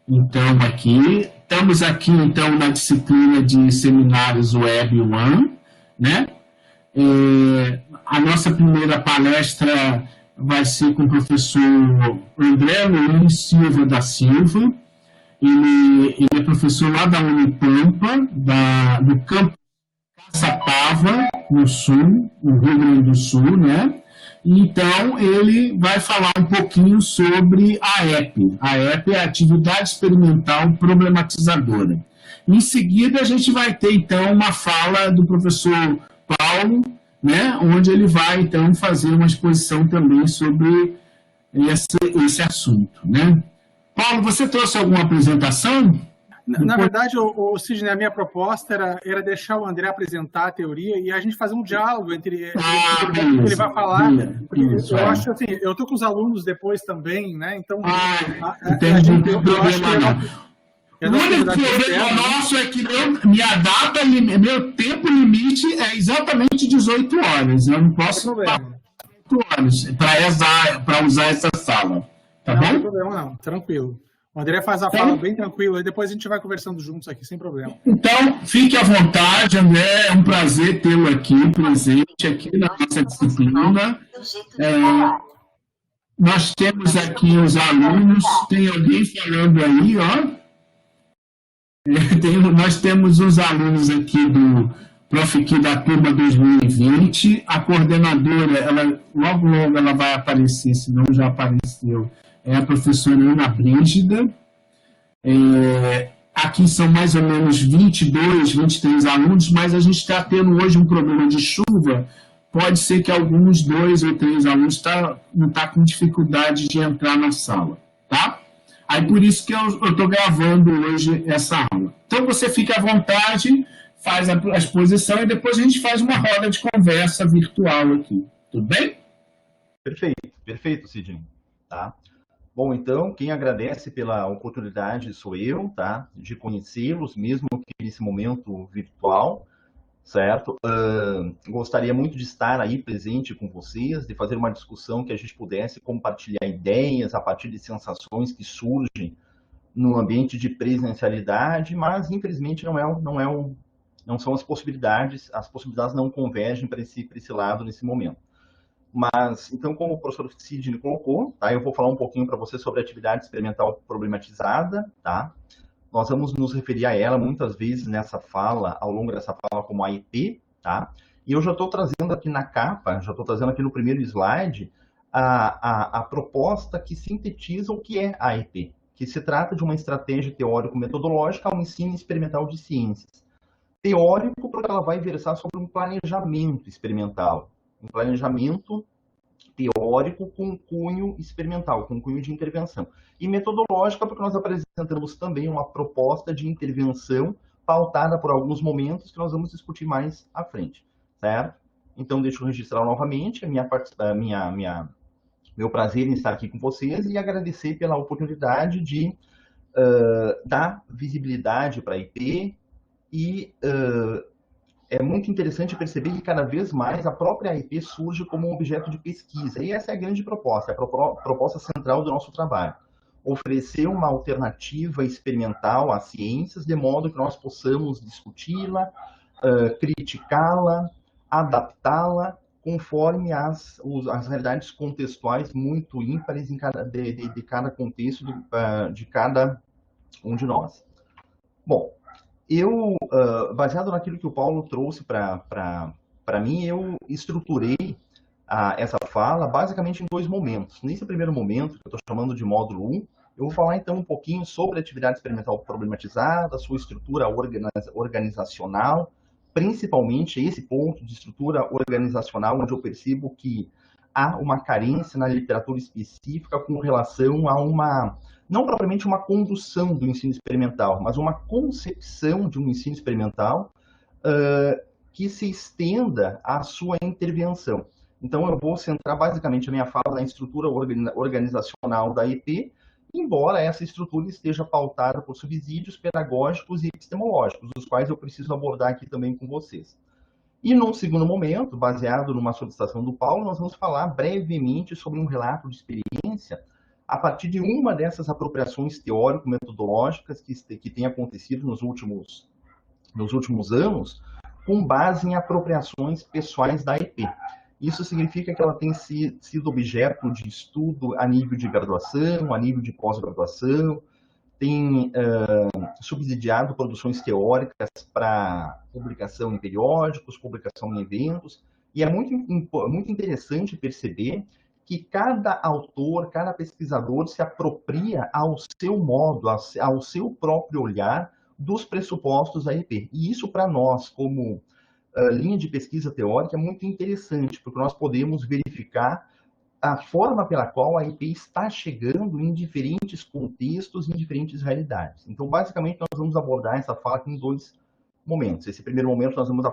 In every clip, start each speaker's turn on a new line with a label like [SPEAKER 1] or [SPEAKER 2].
[SPEAKER 1] Então, estamos aqui, então, na disciplina de seminários Web One, né? A nossa primeira palestra vai ser com o professor André Luiz Silva da Silva. Ele é professor lá da Unipampa, do campo Caçapava, no sul, no Rio Grande do Sul, né? Então, ele vai falar um pouquinho sobre a EP. A EP é a Atividade Experimental Problematizadora. Em seguida, a gente vai ter, então, uma fala do professor Paulo, né, onde ele vai, então, fazer uma exposição também sobre esse assunto. Né? Paulo, você trouxe alguma apresentação?
[SPEAKER 2] Na verdade, Sidney, a minha proposta era deixar o André apresentar a teoria e a gente fazer um diálogo entre o que ele vai falar. Porque eu acho assim, eu estou com os alunos depois também, né? Então,
[SPEAKER 1] não tem problema não. O único problema nosso é que meu tempo limite é exatamente 18 horas. Eu não posso passar 18 horas para usar essa sala. Tá bom?
[SPEAKER 2] Não tem problema não, tranquilo. O André faz a fala bem tranquilo, e depois a gente vai conversando juntos aqui, sem problema.
[SPEAKER 1] Então, fique à vontade, André. É um prazer tê-lo aqui, presente aqui na nossa disciplina. Nós temos aqui os alunos. Tem alguém falando aí, ó. Nós temos os alunos aqui do Profiqui da turma 2020. A coordenadora, logo ela vai aparecer, se não já apareceu. É a professora Ana Brígida. Aqui são mais ou menos 22, 23 alunos, mas a gente está tendo hoje um problema de chuva. Pode ser que alguns 2 ou 3 alunos não estão com dificuldade de entrar na sala, tá? Aí por isso que eu estou gravando hoje essa aula. Então você fica à vontade, faz a exposição e depois a gente faz uma roda de conversa virtual aqui. Tudo bem?
[SPEAKER 3] Perfeito, Sidney. Tá? Bom, então, quem agradece pela oportunidade sou eu, tá? De conhecê-los, mesmo que nesse momento virtual, certo? Gostaria muito de estar aí presente com vocês, de fazer uma discussão que a gente pudesse compartilhar ideias a partir de sensações que surgem no ambiente de presencialidade, mas infelizmente não são as possibilidades não convergem para esse lado nesse momento. Mas, então, como o professor Sidney colocou, tá, eu vou falar um pouquinho para você sobre a atividade experimental problematizada, tá? Nós vamos nos referir a ela muitas vezes ao longo dessa fala, como AEP, tá? E eu já estou trazendo aqui na capa, já estou trazendo aqui no primeiro slide, a proposta que sintetiza o que é a AEP, que se trata de uma estratégia teórico-metodológica ao ensino experimental de ciências. Teórico, porque ela vai versar sobre um planejamento experimental, um planejamento teórico com cunho experimental, com cunho de intervenção. E metodológica, porque nós apresentamos também uma proposta de intervenção pautada por alguns momentos que nós vamos discutir mais à frente, certo? Então, deixa eu registrar novamente meu prazer em estar aqui com vocês e agradecer pela oportunidade de dar visibilidade para a IP e é muito interessante perceber que cada vez mais a própria IP surge como um objeto de pesquisa. E essa é a grande proposta, a proposta central do nosso trabalho. Oferecer uma alternativa experimental às ciências, de modo que nós possamos discuti-la, criticá-la, adaptá-la, conforme as realidades contextuais muito ímpares de cada contexto de cada um de nós. Bom, baseado naquilo que o Paulo trouxe para mim, eu estruturei essa fala basicamente em 2 momentos. Nesse primeiro momento, que eu estou chamando de módulo 1, eu vou falar então um pouquinho sobre a atividade experimental problematizada, sua estrutura organizacional, principalmente esse ponto de estrutura organizacional, onde eu percebo que há uma carência na literatura específica com relação a não propriamente uma condução do ensino experimental, mas uma concepção de um ensino experimental que se estenda à sua intervenção. Então, eu vou centrar basicamente a minha fala na estrutura organizacional da EP, embora essa estrutura esteja pautada por subsídios pedagógicos e epistemológicos, os quais eu preciso abordar aqui também com vocês. E num segundo momento, baseado numa solicitação do Paulo, nós vamos falar brevemente sobre um relato de experiência a partir de uma dessas apropriações teórico-metodológicas que tem acontecido nos últimos anos, com base em apropriações pessoais da IP. Isso significa que ela tem sido objeto de estudo a nível de graduação, a nível de pós-graduação, tem subsidiado produções teóricas para publicação em periódicos, publicação em eventos, e é muito interessante perceber que cada autor, cada pesquisador se apropria ao seu modo, ao seu próprio olhar dos pressupostos da IP. E isso, para nós, como linha de pesquisa teórica, é muito interessante, porque nós podemos verificar a forma pela qual a IP está chegando em diferentes contextos, em diferentes realidades. Então, basicamente, nós vamos abordar essa fala aqui em 2 momentos. Esse primeiro momento, nós vamos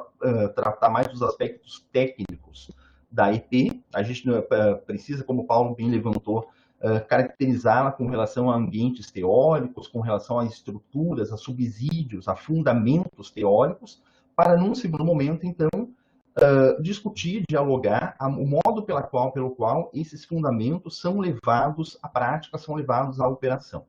[SPEAKER 3] tratar mais dos aspectos técnicos da IP. A gente precisa, como o Paulo bem levantou, caracterizá-la com relação a ambientes teóricos, com relação a estruturas, a subsídios, a fundamentos teóricos, para, num segundo momento, então, discutir, dialogar o modo pelo qual esses fundamentos são levados à prática, são levados à operação.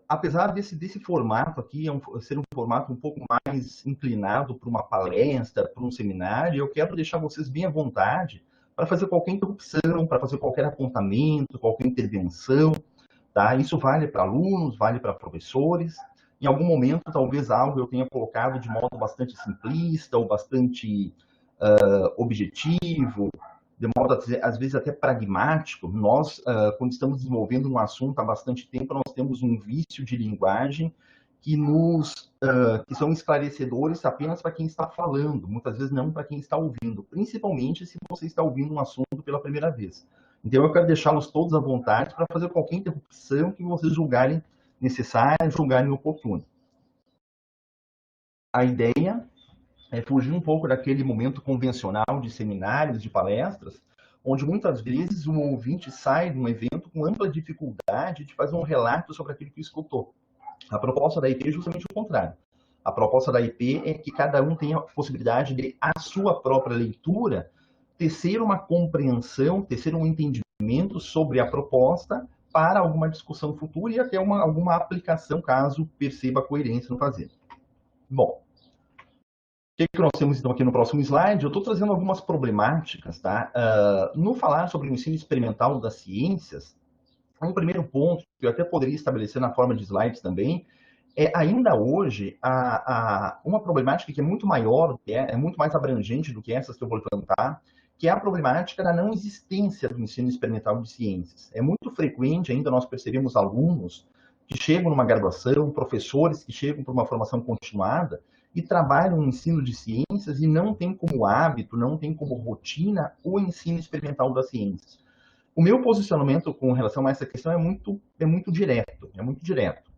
[SPEAKER 3] Apesar desse formato aqui ser um formato um pouco mais inclinado para uma palestra, para um seminário, eu quero deixar vocês bem à vontade para fazer qualquer interrupção, para fazer qualquer apontamento, qualquer intervenção, tá? Isso vale para alunos, vale para professores. Em algum momento, talvez algo eu tenha colocado de modo bastante simplista ou bastante objetivo, de modo, às vezes, até pragmático. Nós, quando estamos desenvolvendo um assunto há bastante tempo, nós temos um vício de linguagem que são esclarecedores apenas para quem está falando, muitas vezes não para quem está ouvindo, principalmente se você está ouvindo um assunto pela primeira vez. Então, eu quero deixá-los todos à vontade para fazer qualquer interrupção que vocês julgarem necessária, julgarem oportuna. A ideia é fugir um pouco daquele momento convencional de seminários, de palestras, onde muitas vezes o ouvinte sai de um evento com ampla dificuldade de fazer um relato sobre aquilo que escutou. A proposta da IP é justamente o contrário. A proposta da IP é que cada um tenha a possibilidade de, a sua própria leitura, tecer uma compreensão, tecer um entendimento sobre a proposta para alguma discussão futura e até alguma aplicação, caso perceba a coerência no fazer. Bom, o que nós temos então aqui no próximo slide? Eu estou trazendo algumas problemáticas, tá? No falar sobre o ensino experimental das ciências, um primeiro ponto que eu até poderia estabelecer na forma de slides também, é ainda hoje uma problemática que é muito maior, é muito mais abrangente do que essas que eu vou levantar, que é a problemática da não existência do ensino experimental de ciências. É muito frequente ainda nós percebemos alunos que chegam numa graduação, professores que chegam para uma formação continuada e trabalham no ensino de ciências e não tem como hábito, não tem como rotina o ensino experimental das ciências. O meu posicionamento com relação a essa questão é muito direto,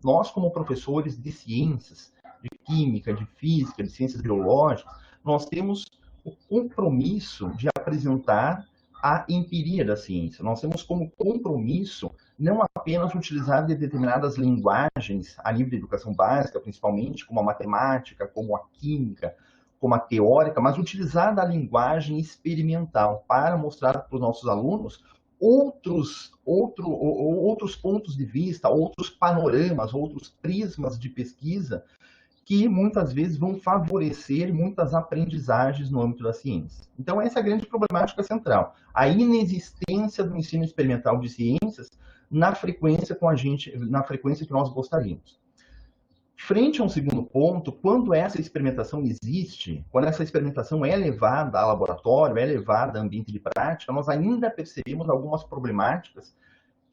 [SPEAKER 3] Nós, como professores de ciências, de química, de física, de ciências biológicas, nós temos o compromisso de apresentar a empiria da ciência. Nós temos como compromisso não apenas utilizar determinadas linguagens a nível de educação básica, principalmente, como a matemática, como a química, como a teórica, mas utilizar da linguagem experimental para mostrar para os nossos alunos outros pontos de vista, outros panoramas, outros prismas de pesquisa que muitas vezes vão favorecer muitas aprendizagens no âmbito da ciência. Então, essa é a grande problemática central. A inexistência do ensino experimental de ciências na frequência que nós gostaríamos. Frente a um segundo ponto, quando essa experimentação existe, quando essa experimentação é levada a laboratório, é levada a ambiente de prática, nós ainda percebemos algumas problemáticas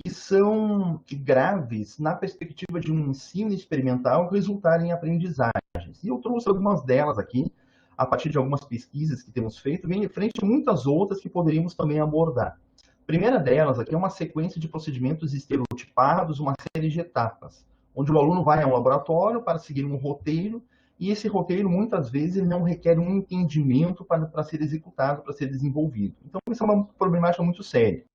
[SPEAKER 3] que são graves na perspectiva de um ensino experimental resultar em aprendizagens. E eu trouxe algumas delas aqui, a partir de algumas pesquisas que temos feito, vem frente a muitas outras que poderíamos também abordar. A primeira delas aqui é uma sequência de procedimentos estereotipados, uma série de etapas, onde o aluno vai ao laboratório para seguir um roteiro, e esse roteiro, muitas vezes, ele não requer um entendimento para ser executado, para ser desenvolvido. Então, isso é uma problemática muito séria,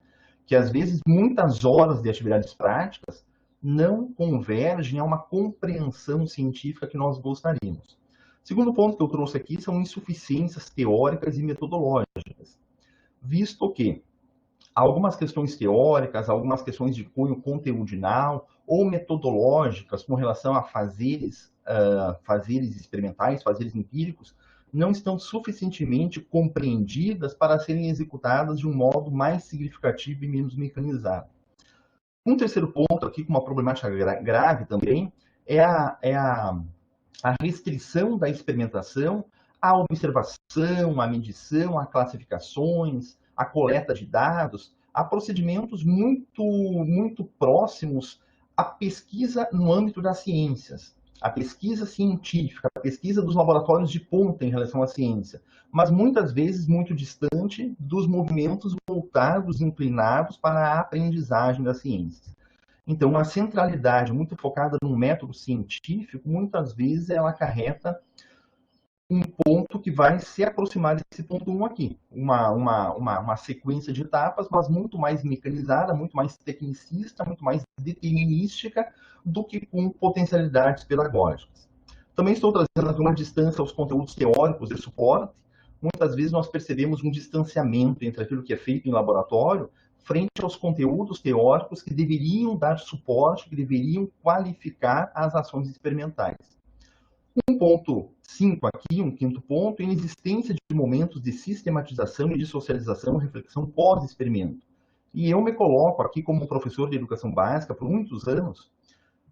[SPEAKER 3] que às vezes muitas horas de atividades práticas não convergem a uma compreensão científica que nós gostaríamos. Segundo ponto que eu trouxe aqui são insuficiências teóricas e metodológicas, visto que algumas questões teóricas, algumas questões de cunho conteudinal ou metodológicas com relação a fazeres experimentais, fazeres empíricos, não estão suficientemente compreendidas para serem executadas de um modo mais significativo e menos mecanizado. Um terceiro ponto aqui, com uma problemática grave também, é a restrição da experimentação à observação, à medição, a classificações, a coleta de dados, a procedimentos muito próximos à pesquisa no âmbito das ciências, a pesquisa científica, a pesquisa dos laboratórios de ponta em relação à ciência, mas muitas vezes muito distante dos movimentos voltados, inclinados para a aprendizagem das ciências. Então, uma centralidade muito focada no método científico, muitas vezes ela acarreta um ponto que vai se aproximar desse ponto 1 aqui. Uma sequência de etapas, mas muito mais mecanizada, muito mais tecnicista, muito mais determinística do que com potencialidades pedagógicas. Também estou trazendo aqui uma distância aos conteúdos teóricos de suporte. Muitas vezes nós percebemos um distanciamento entre aquilo que é feito em laboratório frente aos conteúdos teóricos que deveriam dar suporte, que deveriam qualificar as ações experimentais. Um ponto 5 aqui, um quinto ponto, a inexistência de momentos de sistematização e de socialização, reflexão pós-experimento. E eu me coloco aqui como professor de educação básica por muitos anos,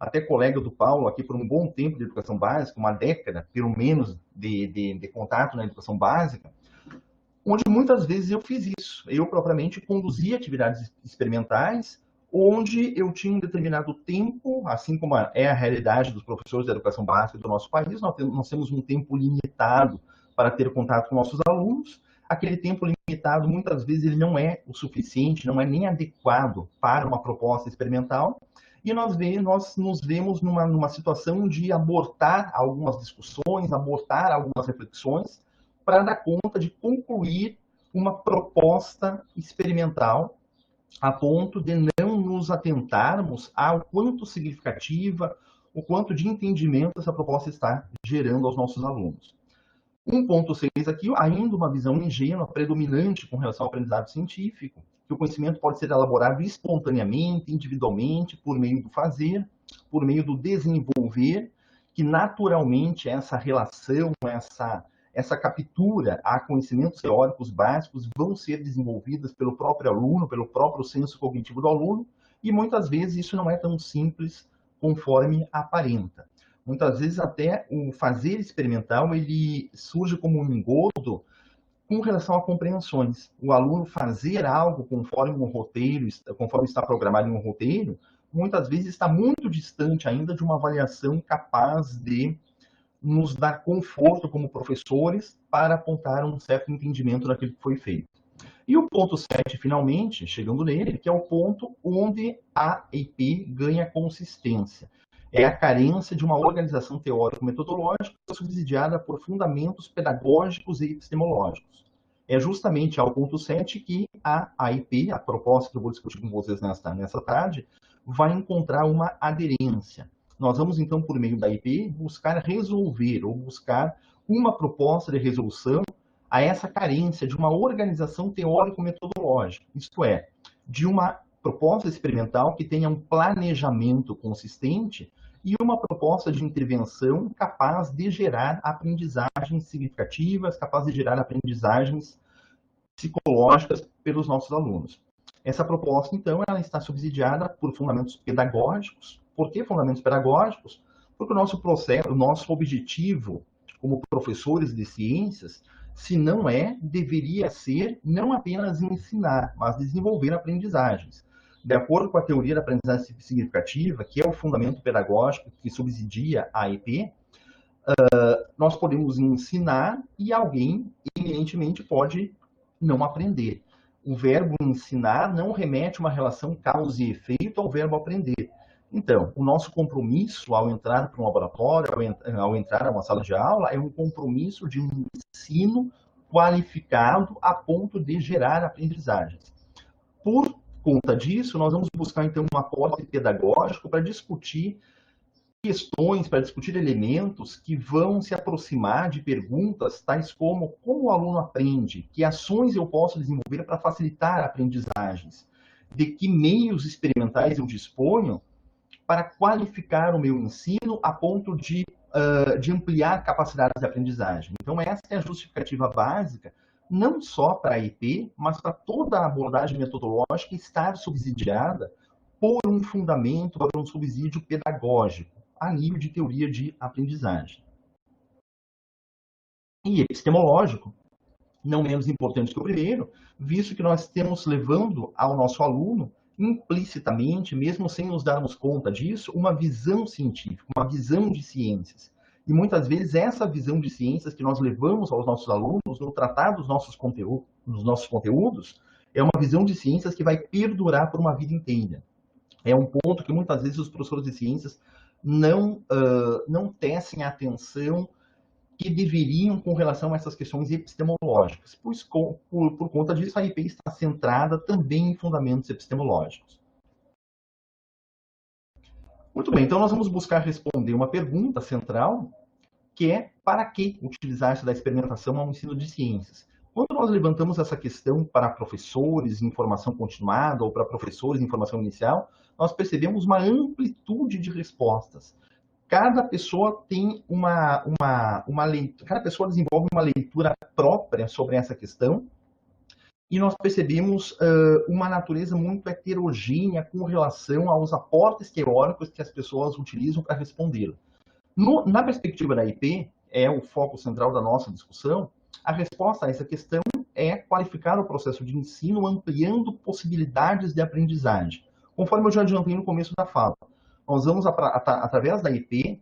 [SPEAKER 3] até colega do Paulo aqui por um bom tempo de educação básica, uma década, pelo menos, de contato na educação básica, onde muitas vezes eu fiz isso. Eu, propriamente, conduzi atividades experimentais, onde eu tinha um determinado tempo, assim como é a realidade dos professores da educação básica do nosso país, nós temos um tempo limitado para ter contato com nossos alunos. Aquele tempo limitado, muitas vezes, ele não é o suficiente, não é nem adequado para uma proposta experimental, e nós nos vemos numa situação de abortar algumas discussões, abortar algumas reflexões, para dar conta de concluir uma proposta experimental a ponto de não nos atentarmos ao quanto significativa, o quanto de entendimento essa proposta está gerando aos nossos alunos. 1.6 aqui, ainda uma visão ingênua, predominante com relação ao aprendizado científico, que o conhecimento pode ser elaborado espontaneamente, individualmente, por meio do fazer, por meio do desenvolver, que naturalmente essa relação, essa captura a conhecimentos teóricos básicos vão ser desenvolvidas pelo próprio aluno, pelo próprio senso cognitivo do aluno, e muitas vezes isso não é tão simples conforme aparenta. Muitas vezes até o fazer experimental ele surge como um engodo com relação a compreensões. O aluno fazer algo conforme um roteiro, conforme está programado em um roteiro, muitas vezes está muito distante ainda de uma avaliação capaz de nos dar conforto como professores para apontar um certo entendimento daquilo que foi feito. E o ponto 7, finalmente, chegando nele, que é o ponto onde a EIP ganha consistência. É a carência de uma organização teórico-metodológica subsidiada por fundamentos pedagógicos e epistemológicos. É justamente ao ponto 7 que a AIP, a proposta que eu vou discutir com vocês nessa tarde, vai encontrar uma aderência. Nós vamos, então, por meio da IP, buscar resolver ou buscar uma proposta de resolução a essa carência de uma organização teórico-metodológica, isto é, de uma proposta experimental que tenha um planejamento consistente e uma proposta de intervenção capaz de gerar aprendizagens significativas, capaz de gerar aprendizagens psicológicas pelos nossos alunos. Essa proposta, então, ela está subsidiada por fundamentos pedagógicos. Por que fundamentos pedagógicos? Porque o nosso processo, o nosso objetivo como professores de ciências, se não deveria ser não apenas ensinar, mas desenvolver aprendizagens. De acordo com a teoria da aprendizagem significativa, que é o fundamento pedagógico que subsidia a EP, nós podemos ensinar e alguém, evidentemente, pode não aprender. O verbo ensinar não remete uma relação causa e efeito ao verbo aprender. Então, o nosso compromisso ao entrar para um laboratório, ao entrar a uma sala de aula, é um compromisso de um ensino qualificado a ponto de gerar aprendizagens. Por conta disso, nós vamos buscar, então, um aporte pedagógico para discutir questões, para discutir elementos que vão se aproximar de perguntas tais como o aluno aprende, que ações eu posso desenvolver para facilitar aprendizagens, de que meios experimentais eu disponho para qualificar o meu ensino a ponto de ampliar capacidades de aprendizagem. Então, essa é a justificativa básica, não só para a IP, mas para toda a abordagem metodológica estar subsidiada por um fundamento, por um subsídio pedagógico, a nível de teoria de aprendizagem. E epistemológico, não menos importante que o primeiro, visto que nós temos levando ao nosso aluno, implicitamente, mesmo sem nos darmos conta disso, uma visão científica, uma visão de ciências. E muitas vezes essa visão de ciências que nós levamos aos nossos alunos no tratar dos nossos conteúdos, é uma visão de ciências que vai perdurar por uma vida inteira. É um ponto que muitas vezes os professores de ciências não tecem a atenção que deveriam com relação a essas questões epistemológicas. Por conta disso, a IP está centrada também em fundamentos epistemológicos. Muito bem, então nós vamos buscar responder uma pergunta central, que é: para que utilizar-se da experimentação ao ensino de ciências? Quando nós levantamos essa questão para professores em formação continuada ou para professores em formação inicial, nós percebemos uma amplitude de respostas. Cada pessoa tem cada pessoa desenvolve uma leitura própria sobre essa questão, e nós percebemos uma natureza muito heterogênea com relação aos aportes teóricos que as pessoas utilizam para responder. Na perspectiva da IP, é o foco central da nossa discussão, a resposta a essa questão é qualificar o processo de ensino ampliando possibilidades de aprendizagem. Conforme eu já adiantei no começo da fala, nós vamos, através da IP,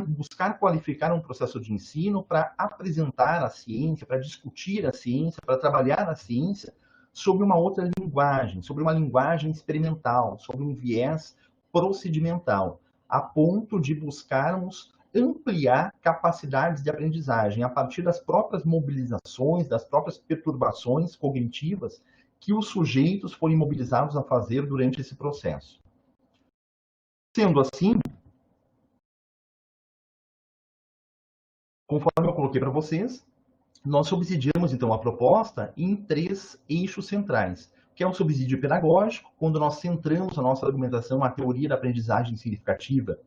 [SPEAKER 3] buscar qualificar um processo de ensino para apresentar a ciência, para discutir a ciência, para trabalhar a ciência sobre uma outra linguagem, sobre uma linguagem experimental, sobre um viés procedimental, a ponto de buscarmos ampliar capacidades de aprendizagem a partir das próprias mobilizações, das próprias perturbações cognitivas que os sujeitos forem mobilizados a fazer durante esse processo. Sendo assim, conforme eu coloquei para vocês, nós subsidiamos, então, a proposta em 3 eixos centrais, que é o subsídio pedagógico, quando nós centramos a nossa argumentação na teoria da aprendizagem significativa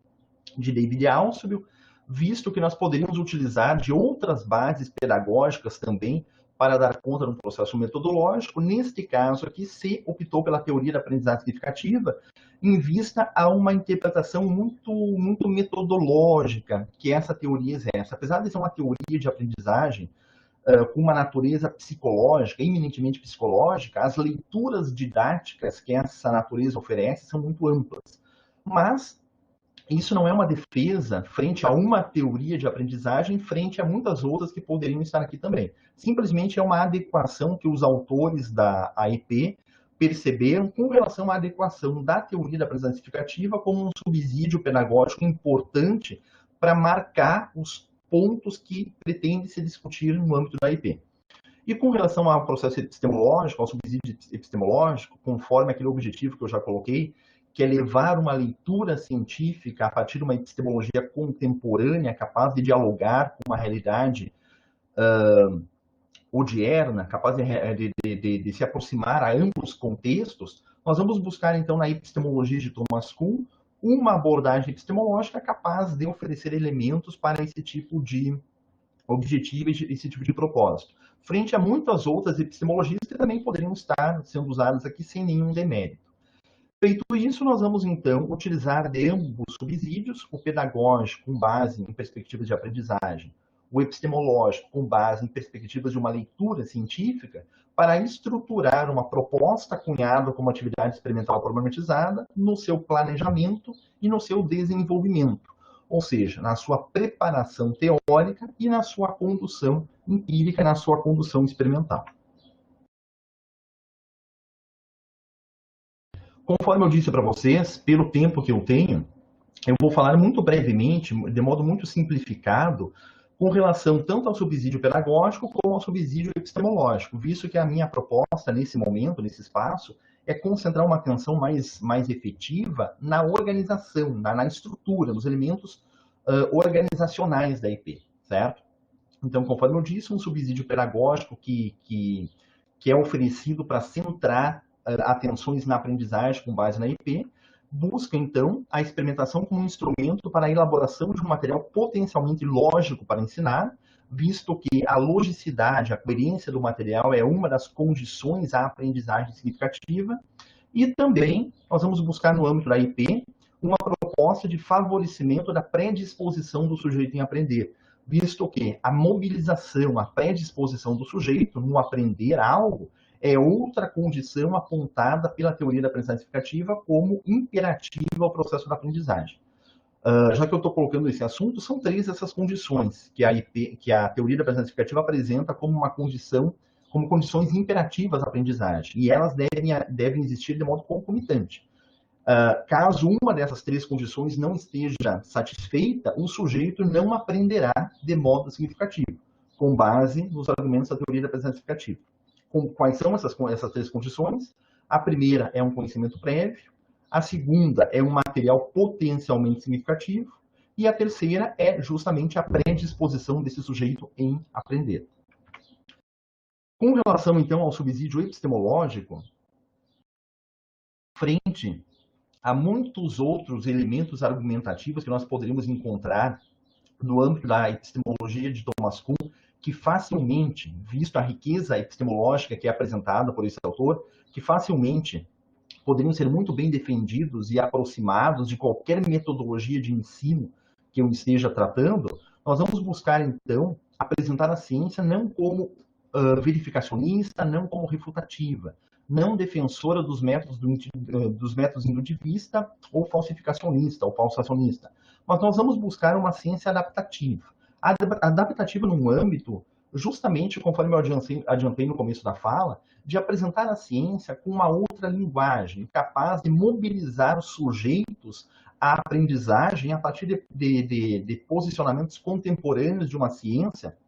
[SPEAKER 3] de David Altshuler, visto que nós poderíamos utilizar de outras bases pedagógicas também para dar conta de um processo metodológico. Neste caso aqui, se optou pela teoria da aprendizagem significativa em vista a uma interpretação muito metodológica que essa teoria exerce. Apesar de ser uma teoria de aprendizagem com uma natureza psicológica, eminentemente psicológica, as leituras didáticas que essa natureza oferece são muito amplas. Mas isso não é uma defesa frente a uma teoria de aprendizagem, frente a muitas outras que poderiam estar aqui também. Simplesmente é uma adequação que os autores da AEP perceberam com relação à adequação da teoria da aprendizagem significativa como um subsídio pedagógico importante para marcar os pontos que pretende se discutir no âmbito da AEP. E com relação ao processo epistemológico, ao subsídio epistemológico, conforme aquele objetivo que eu já coloquei, que é levar uma leitura científica a partir de uma epistemologia contemporânea, capaz de dialogar com uma realidade odierna, capaz de se aproximar a amplos contextos, nós vamos buscar, então, na epistemologia de Thomas Kuhn, uma abordagem epistemológica capaz de oferecer elementos para esse tipo de objetivo e esse tipo de propósito, frente a muitas outras epistemologias que também poderiam estar sendo usadas aqui sem nenhum demérito. Feito isso, nós vamos, então, utilizar de ambos os subsídios, o pedagógico, com base em perspectivas de aprendizagem, o epistemológico, com base em perspectivas de uma leitura científica, para estruturar uma proposta cunhada como atividade experimental problematizada no seu planejamento e no seu desenvolvimento, ou seja, na sua preparação teórica e na sua condução empírica, na sua condução experimental. Conforme eu disse para vocês, pelo tempo que eu tenho, eu vou falar muito brevemente, de modo muito simplificado, com relação tanto ao subsídio pedagógico como ao subsídio epistemológico, visto que a minha proposta nesse momento, nesse espaço, é concentrar uma atenção mais efetiva na organização, na estrutura, nos elementos organizacionais da IP, certo? Então, conforme eu disse, um subsídio pedagógico que é oferecido para centrar atenções na aprendizagem com base na IP, busca, então, a experimentação como um instrumento para a elaboração de um material potencialmente lógico para ensinar, visto que a logicidade, a coerência do material é uma das condições à aprendizagem significativa, e também nós vamos buscar no âmbito da IP uma proposta de favorecimento da predisposição do sujeito em aprender, visto que a mobilização, a predisposição do sujeito no aprender algo é outra condição apontada pela teoria da aprendizagem significativa como imperativa ao processo da aprendizagem. Já que eu estou colocando esse assunto, são 3 essas condições que a teoria da aprendizagem significativa apresenta como uma condição, como condições imperativas à aprendizagem, e elas devem existir de modo concomitante. Caso uma dessas 3 condições não esteja satisfeita, o sujeito não aprenderá de modo significativo, com base nos argumentos da teoria da aprendizagem significativa. Quais são essas 3 condições? A primeira é um conhecimento prévio, a segunda é um material potencialmente significativo, e a terceira é justamente a predisposição desse sujeito em aprender. Com relação, então, ao subsídio epistemológico, frente a muitos outros elementos argumentativos que nós poderíamos encontrar no âmbito da epistemologia de Thomas Kuhn, que facilmente, visto a riqueza epistemológica que é apresentada por esse autor, que facilmente poderiam ser muito bem defendidos e aproximados de qualquer metodologia de ensino que eu esteja tratando, nós vamos buscar, então, apresentar a ciência não como verificacionista, não como refutativa, não defensora dos métodos indutivista ou falsificacionista ou falsacionista, mas nós vamos buscar uma ciência adaptativa. Adaptativa num âmbito, justamente conforme eu adiantei no começo da fala, de apresentar a ciência com uma outra linguagem, capaz de mobilizar os sujeitos à aprendizagem a partir de posicionamentos contemporâneos de uma ciência,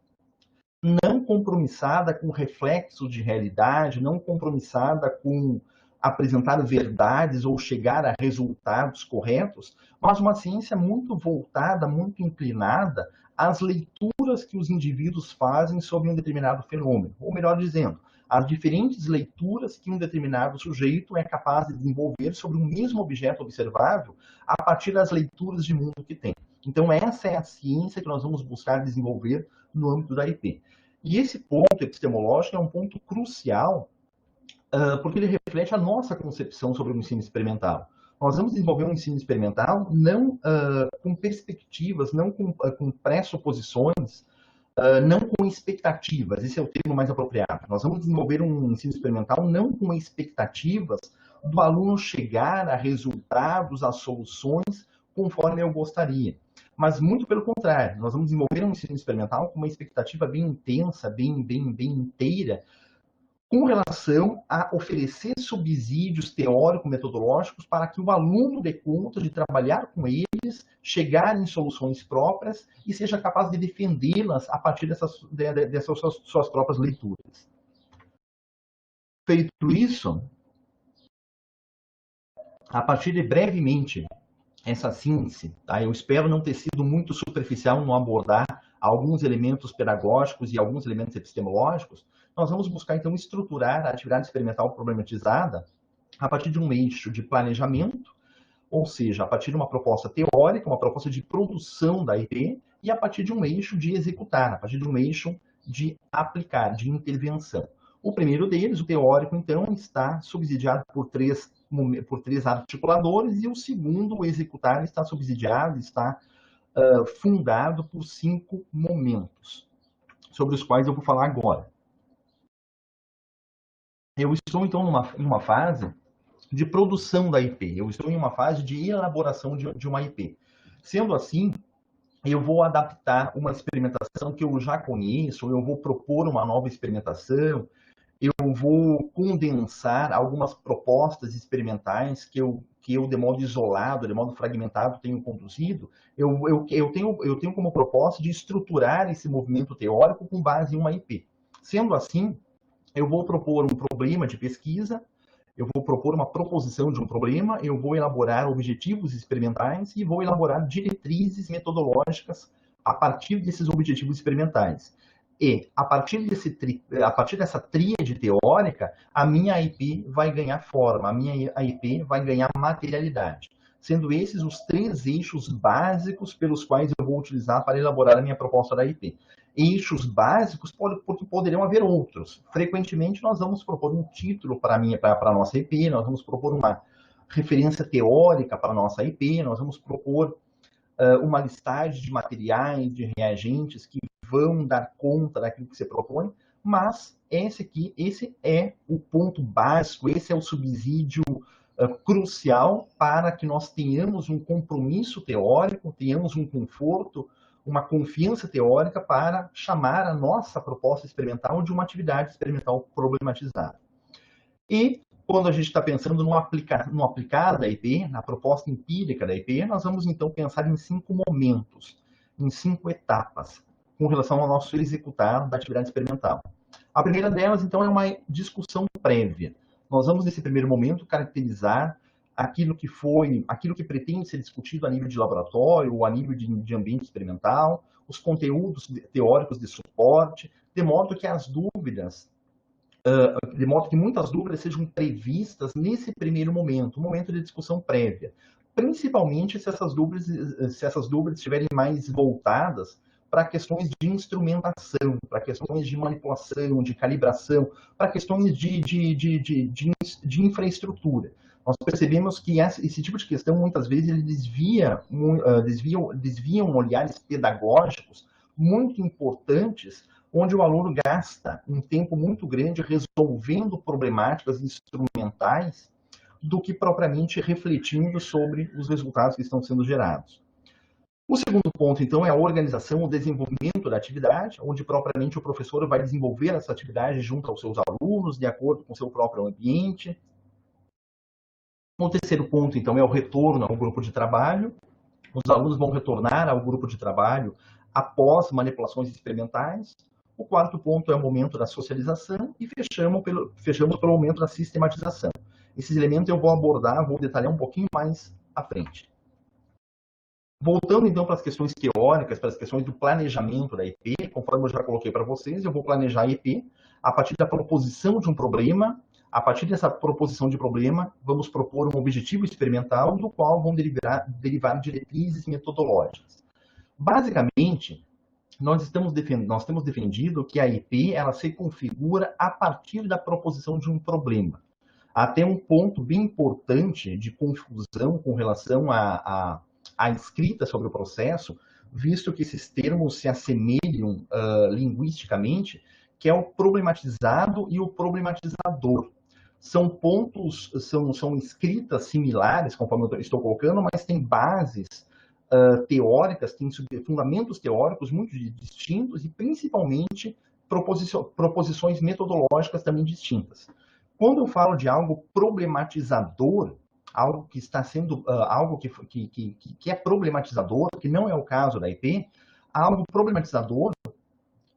[SPEAKER 3] não compromissada com reflexo de realidade, não compromissada com apresentar verdades ou chegar a resultados corretos, mas uma ciência muito voltada, muito inclinada às leituras que os indivíduos fazem sobre um determinado fenômeno, ou melhor dizendo, as diferentes leituras que um determinado sujeito é capaz de desenvolver sobre um mesmo objeto observável a partir das leituras de mundo que tem. Então, essa é a ciência que nós vamos buscar desenvolver no âmbito da IP. E esse ponto epistemológico é um ponto crucial, porque ele reflete a nossa concepção sobre o ensino experimental. Nós vamos desenvolver um ensino experimental não com perspectivas, não com pressuposições, não com expectativas, esse é o termo mais apropriado. Nós vamos desenvolver um ensino experimental não com expectativas do aluno chegar a resultados, a soluções, conforme eu gostaria. Mas muito pelo contrário, nós vamos desenvolver um ensino experimental com uma expectativa bem intensa, bem inteira, com relação a oferecer subsídios teórico-metodológicos para que o aluno dê conta de trabalhar com eles, chegar em soluções próprias e seja capaz de defendê-las a partir dessas suas próprias leituras. Feito isso, a partir de brevemente essa síntese, tá? Eu espero não ter sido muito superficial no abordar alguns elementos pedagógicos e alguns elementos epistemológicos, nós vamos buscar, então, estruturar a atividade experimental problematizada a partir de um eixo de planejamento, ou seja, a partir de uma proposta teórica, uma proposta de produção da IP, e a partir de um eixo de executar, a partir de um eixo de aplicar, de intervenção. O primeiro deles, o teórico, então, está subsidiado por três articuladores, e o segundo, o executar, está subsidiado, está fundado por 5 momentos, sobre os quais eu vou falar agora. Eu estou, então, em uma fase de produção da IP, eu estou em uma fase de elaboração de uma IP. Sendo assim, eu vou adaptar uma experimentação que eu já conheço, eu vou propor uma nova experimentação, eu vou condensar algumas propostas experimentais que eu de modo isolado, de modo fragmentado, tenho conduzido. Eu tenho como proposta de estruturar esse movimento teórico com base em uma IP. Sendo assim, eu vou propor um problema de pesquisa, Eu vou propor uma proposição de um problema, eu vou elaborar objetivos experimentais e vou elaborar diretrizes metodológicas a partir desses objetivos experimentais. E, a partir dessa tríade teórica, a minha IP vai ganhar forma, a minha IP vai ganhar materialidade, sendo esses os 3 eixos básicos pelos quais eu vou utilizar para elaborar a minha proposta da IP. Eixos básicos, porque poderão haver outros. Frequentemente, nós vamos propor um título para a nossa IP, nós vamos propor uma referência teórica para a nossa IP, nós vamos propor uma listagem de materiais, de reagentes que vão dar conta daquilo que você propõe, mas esse é o ponto básico, esse é o subsídio crucial para que nós tenhamos um compromisso teórico, tenhamos um conforto, uma confiança teórica para chamar a nossa proposta experimental de uma atividade experimental problematizada. E quando a gente está pensando no aplicar da IP, na proposta empírica da IP, nós vamos então pensar em 5 momentos, em 5 etapas, com relação ao nosso executar da atividade experimental. A primeira delas, então, é uma discussão prévia. Nós vamos, nesse primeiro momento, caracterizar aquilo que pretende ser discutido a nível de laboratório ou a nível de ambiente experimental, os conteúdos teóricos de suporte, de modo que muitas dúvidas sejam previstas nesse primeiro momento, um momento de discussão prévia. Principalmente se essas dúvidas estiverem mais voltadas para questões de instrumentação, para questões de manipulação, de calibração, para questões de infraestrutura. Nós percebemos que esse tipo de questão, muitas vezes, ele desviam olhares pedagógicos muito importantes, onde o aluno gasta um tempo muito grande resolvendo problemáticas instrumentais do que propriamente refletindo sobre os resultados que estão sendo gerados. O segundo ponto, então, é a organização, o desenvolvimento da atividade, onde propriamente o professor vai desenvolver essa atividade junto aos seus alunos, de acordo com o seu próprio ambiente. O terceiro ponto, então, é o retorno ao grupo de trabalho. Os alunos vão retornar ao grupo de trabalho após manipulações experimentais. O quarto ponto é o momento da socialização e fechamos pelo momento da sistematização. Esses elementos eu vou detalhar um pouquinho mais à frente. Voltando, então, para as questões teóricas, para as questões do planejamento da IP, conforme eu já coloquei para vocês, eu vou planejar a IP a partir da proposição de um problema. A partir dessa proposição de problema, vamos propor um objetivo experimental, do qual vão derivar diretrizes metodológicas. Basicamente, nós temos defendido que a IP ela se configura a partir da proposição de um problema. Até um ponto bem importante de confusão com relação à escrita sobre o processo, visto que esses termos se assemelham linguisticamente, que é o problematizado e o problematizador. São pontos, são escritas similares, conforme eu estou colocando, mas tem bases teóricas, tem fundamentos teóricos muito distintos e, principalmente, proposições metodológicas também distintas. Quando eu falo de algo problematizador, algo que está sendo, algo que é problematizador, que não é o caso da IP, algo problematizador,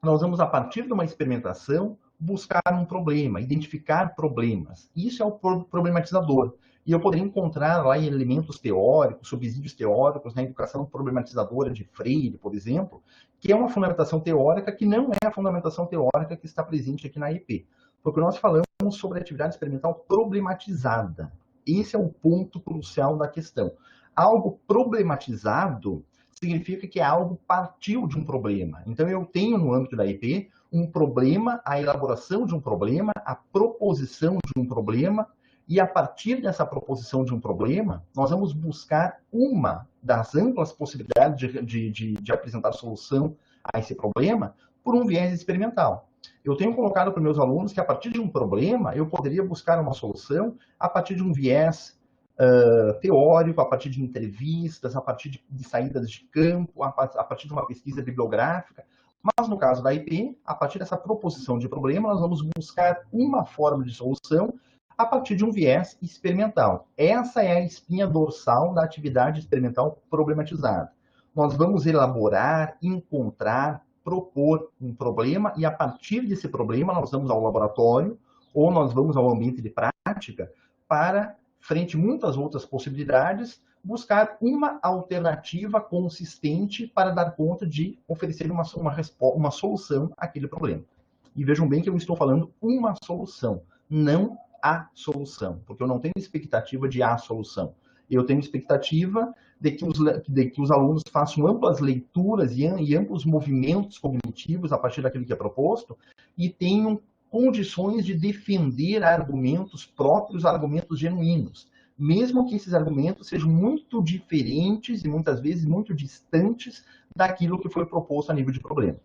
[SPEAKER 3] nós vamos, a partir de uma experimentação, buscar um problema, identificar problemas. Isso é o problematizador. E eu poderia encontrar lá elementos teóricos, subsídios teóricos na educação problematizadora de Freire, por exemplo, que é uma fundamentação teórica que não é a fundamentação teórica que está presente aqui na IP. Porque nós falamos sobre a atividade experimental problematizada. Esse é o ponto crucial da questão. Algo problematizado significa que algo partiu de um problema. Então, eu tenho no âmbito da IP um problema, a elaboração de um problema, a proposição de um problema, e a partir dessa proposição de um problema, nós vamos buscar uma das amplas possibilidades de apresentar solução a esse problema por um viés experimental. Eu tenho colocado para meus alunos que a partir de um problema, eu poderia buscar uma solução a partir de um viés teórico, a partir de entrevistas, a partir de saídas de campo, a partir de uma pesquisa bibliográfica. Mas no caso da IP, a partir dessa proposição de problema, nós vamos buscar uma forma de solução a partir de um viés experimental. Essa é a espinha dorsal da atividade experimental problematizada. Nós vamos elaborar, encontrar, propor um problema e a partir desse problema nós vamos ao laboratório ou nós vamos ao ambiente de prática para, frente a muitas outras possibilidades, buscar uma alternativa consistente para dar conta de oferecer uma solução àquele problema. E vejam bem que eu estou falando uma solução, não a solução, porque eu não tenho expectativa de a solução. Eu tenho expectativa de que os alunos façam amplas leituras e amplos movimentos cognitivos a partir daquilo que é proposto e tenham condições de defender argumentos próprios, argumentos genuínos, mesmo que esses argumentos sejam muito diferentes e muitas vezes muito distantes daquilo que foi proposto a nível de problema.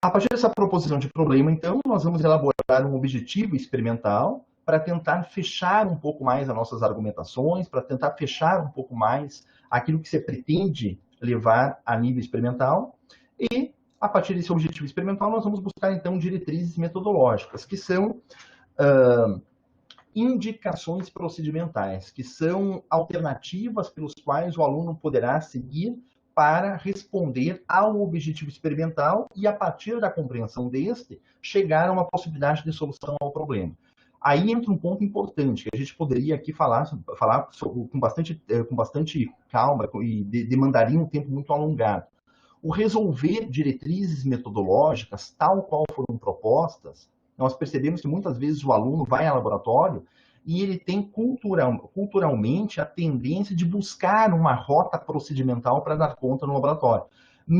[SPEAKER 3] A partir dessa proposição de problema, então, nós vamos elaborar um objetivo experimental para tentar fechar um pouco mais as nossas argumentações, para tentar fechar um pouco mais aquilo que você pretende levar a nível experimental. E, a partir desse objetivo experimental, nós vamos buscar, então, diretrizes metodológicas, que são indicações procedimentais, que são alternativas pelos quais o aluno poderá seguir para responder ao objetivo experimental e, a partir da compreensão deste, chegar a uma possibilidade de solução ao problema. Aí entra um ponto importante, que a gente poderia aqui falar com bastante calma e demandaria um tempo muito alongado. O resolver diretrizes metodológicas, tal qual foram propostas, nós percebemos que muitas vezes o aluno vai ao laboratório e ele tem culturalmente a tendência de buscar uma rota procedimental para dar conta no laboratório.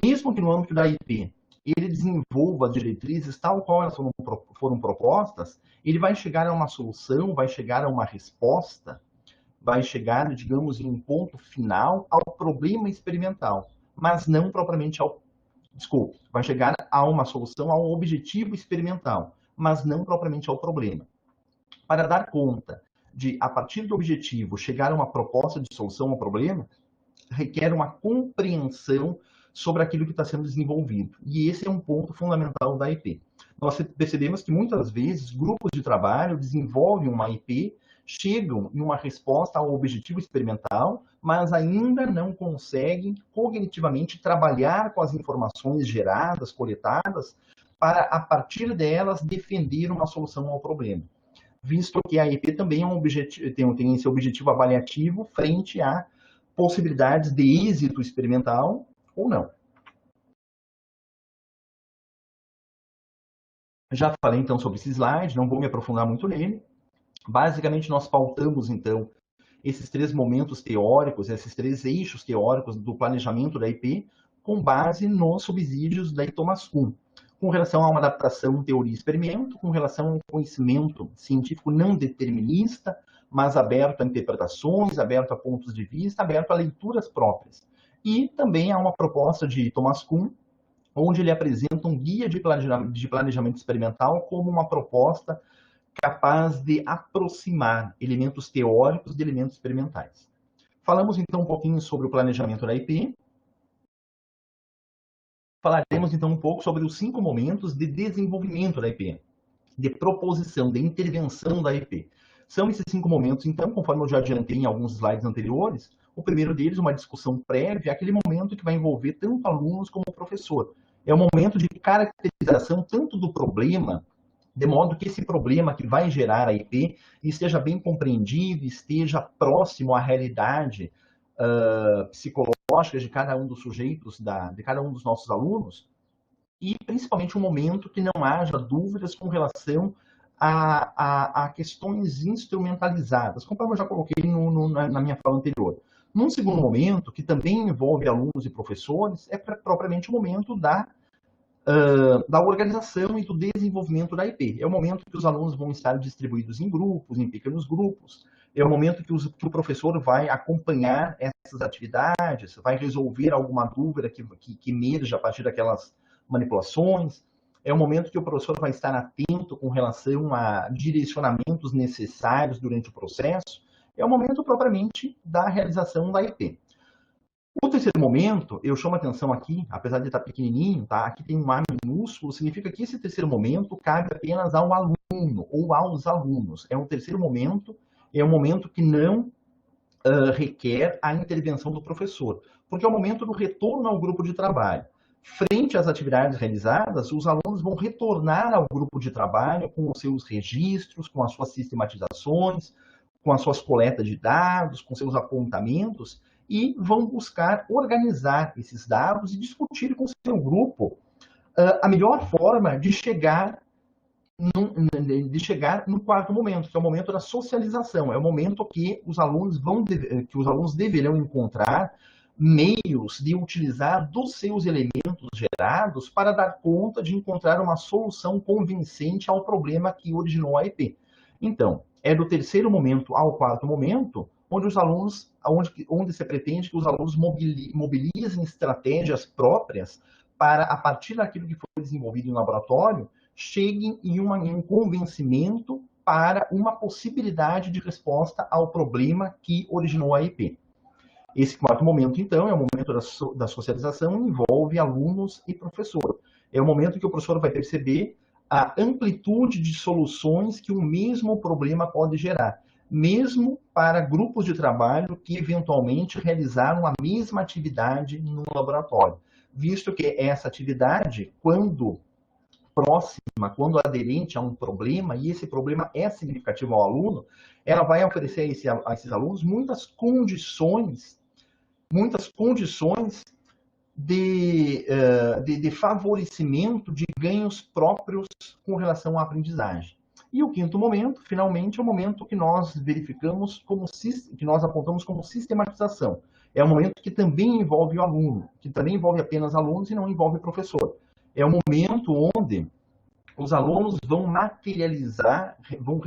[SPEAKER 3] Mesmo que no âmbito da IP ele desenvolva as diretrizes tal qual elas foram propostas, ele vai chegar a uma solução, vai chegar a uma resposta, vai chegar, digamos, em um ponto final ao problema experimental, mas não propriamente vai chegar a uma solução, a um objetivo experimental, mas não propriamente ao problema. Para dar conta de, a partir do objetivo, chegar a uma proposta de solução ao problema, requer uma compreensão sobre aquilo que está sendo desenvolvido. E esse é um ponto fundamental da IP. Nós percebemos que muitas vezes grupos de trabalho desenvolvem uma IP, chegam em uma resposta ao objetivo experimental, mas ainda não conseguem cognitivamente trabalhar com as informações geradas, coletadas, para, a partir delas, defender uma solução ao problema. Visto que a IP também tem esse objetivo avaliativo frente a possibilidades de êxito experimental ou não. Já falei, então, sobre esse slide, não vou me aprofundar muito nele. Basicamente, nós pautamos, então, esses 3 momentos teóricos, esses 3 eixos teóricos do planejamento da IP, com base nos subsídios da Thomas Kuhn, com relação a uma adaptação teoria-experimento, com relação a um conhecimento científico não determinista, mas aberto a interpretações, aberto a pontos de vista, aberto a leituras próprias. E também há uma proposta de Thomas Kuhn, onde ele apresenta um guia de planejamento experimental como uma proposta capaz de aproximar elementos teóricos de elementos experimentais. Falamos, então, um pouquinho sobre o planejamento da IP. Falaremos, então, um pouco sobre os 5 momentos de desenvolvimento da IP, de proposição, de intervenção da IP. São esses 5 momentos, então, conforme eu já adiantei em alguns slides anteriores, o primeiro deles, uma discussão prévia, aquele momento que vai envolver tanto alunos como professor. É um momento de caracterização tanto do problema, de modo que esse problema que vai gerar a IP esteja bem compreendido, esteja próximo à realidade psicológica de cada um dos sujeitos, de cada um dos nossos alunos, e principalmente um momento que não haja dúvidas com relação a questões instrumentalizadas, conforme eu já coloquei na minha fala anterior. Num segundo momento, que também envolve alunos e professores, é propriamente o momento da organização e do desenvolvimento da IP. É o momento que os alunos vão estar distribuídos em grupos, em pequenos grupos. É o momento que o professor vai acompanhar essas atividades, vai resolver alguma dúvida que emerge a partir daquelas manipulações. É o momento que o professor vai estar atento com relação a direcionamentos necessários durante o processo. É o momento propriamente da realização da IP. O terceiro momento, eu chamo a atenção aqui, apesar de estar pequenininho, tá? Aqui tem um A minúsculo, significa que esse terceiro momento cabe apenas ao aluno ou aos alunos. É um terceiro momento, é um momento que não requer a intervenção do professor, porque é o momento do retorno ao grupo de trabalho. Frente às atividades realizadas, os alunos vão retornar ao grupo de trabalho com os seus registros, com as suas sistematizações, com as suas coletas de dados, com seus apontamentos, e vão buscar organizar esses dados e discutir com o seu grupo a melhor forma de chegar no quarto momento, que é o momento da socialização. É o momento que os alunos deverão encontrar meios de utilizar dos seus elementos gerados para dar conta de encontrar uma solução convincente ao problema que originou a EP. Então, é do terceiro momento ao quarto momento onde os alunos, onde se pretende que os alunos mobilizem estratégias próprias para, a partir daquilo que foi desenvolvido em laboratório, cheguem em um convencimento para uma possibilidade de resposta ao problema que originou a EP. Esse quarto momento, então, é o momento da socialização, envolve alunos e professor. É o momento que o professor vai perceber a amplitude de soluções que o mesmo problema pode gerar, mesmo para grupos de trabalho que eventualmente realizaram a mesma atividade no laboratório, visto que essa atividade, quando próxima, quando aderente a um problema, e esse problema é significativo ao aluno, ela vai oferecer a esses alunos muitas condições de favorecimento de ganhos próprios com relação à aprendizagem. E o quinto momento, finalmente, é o momento que nós verificamos, que nós apontamos como sistematização. É um momento que também envolve o aluno, que também envolve apenas alunos e não envolve professor. É um momento onde os alunos vão materializar, vão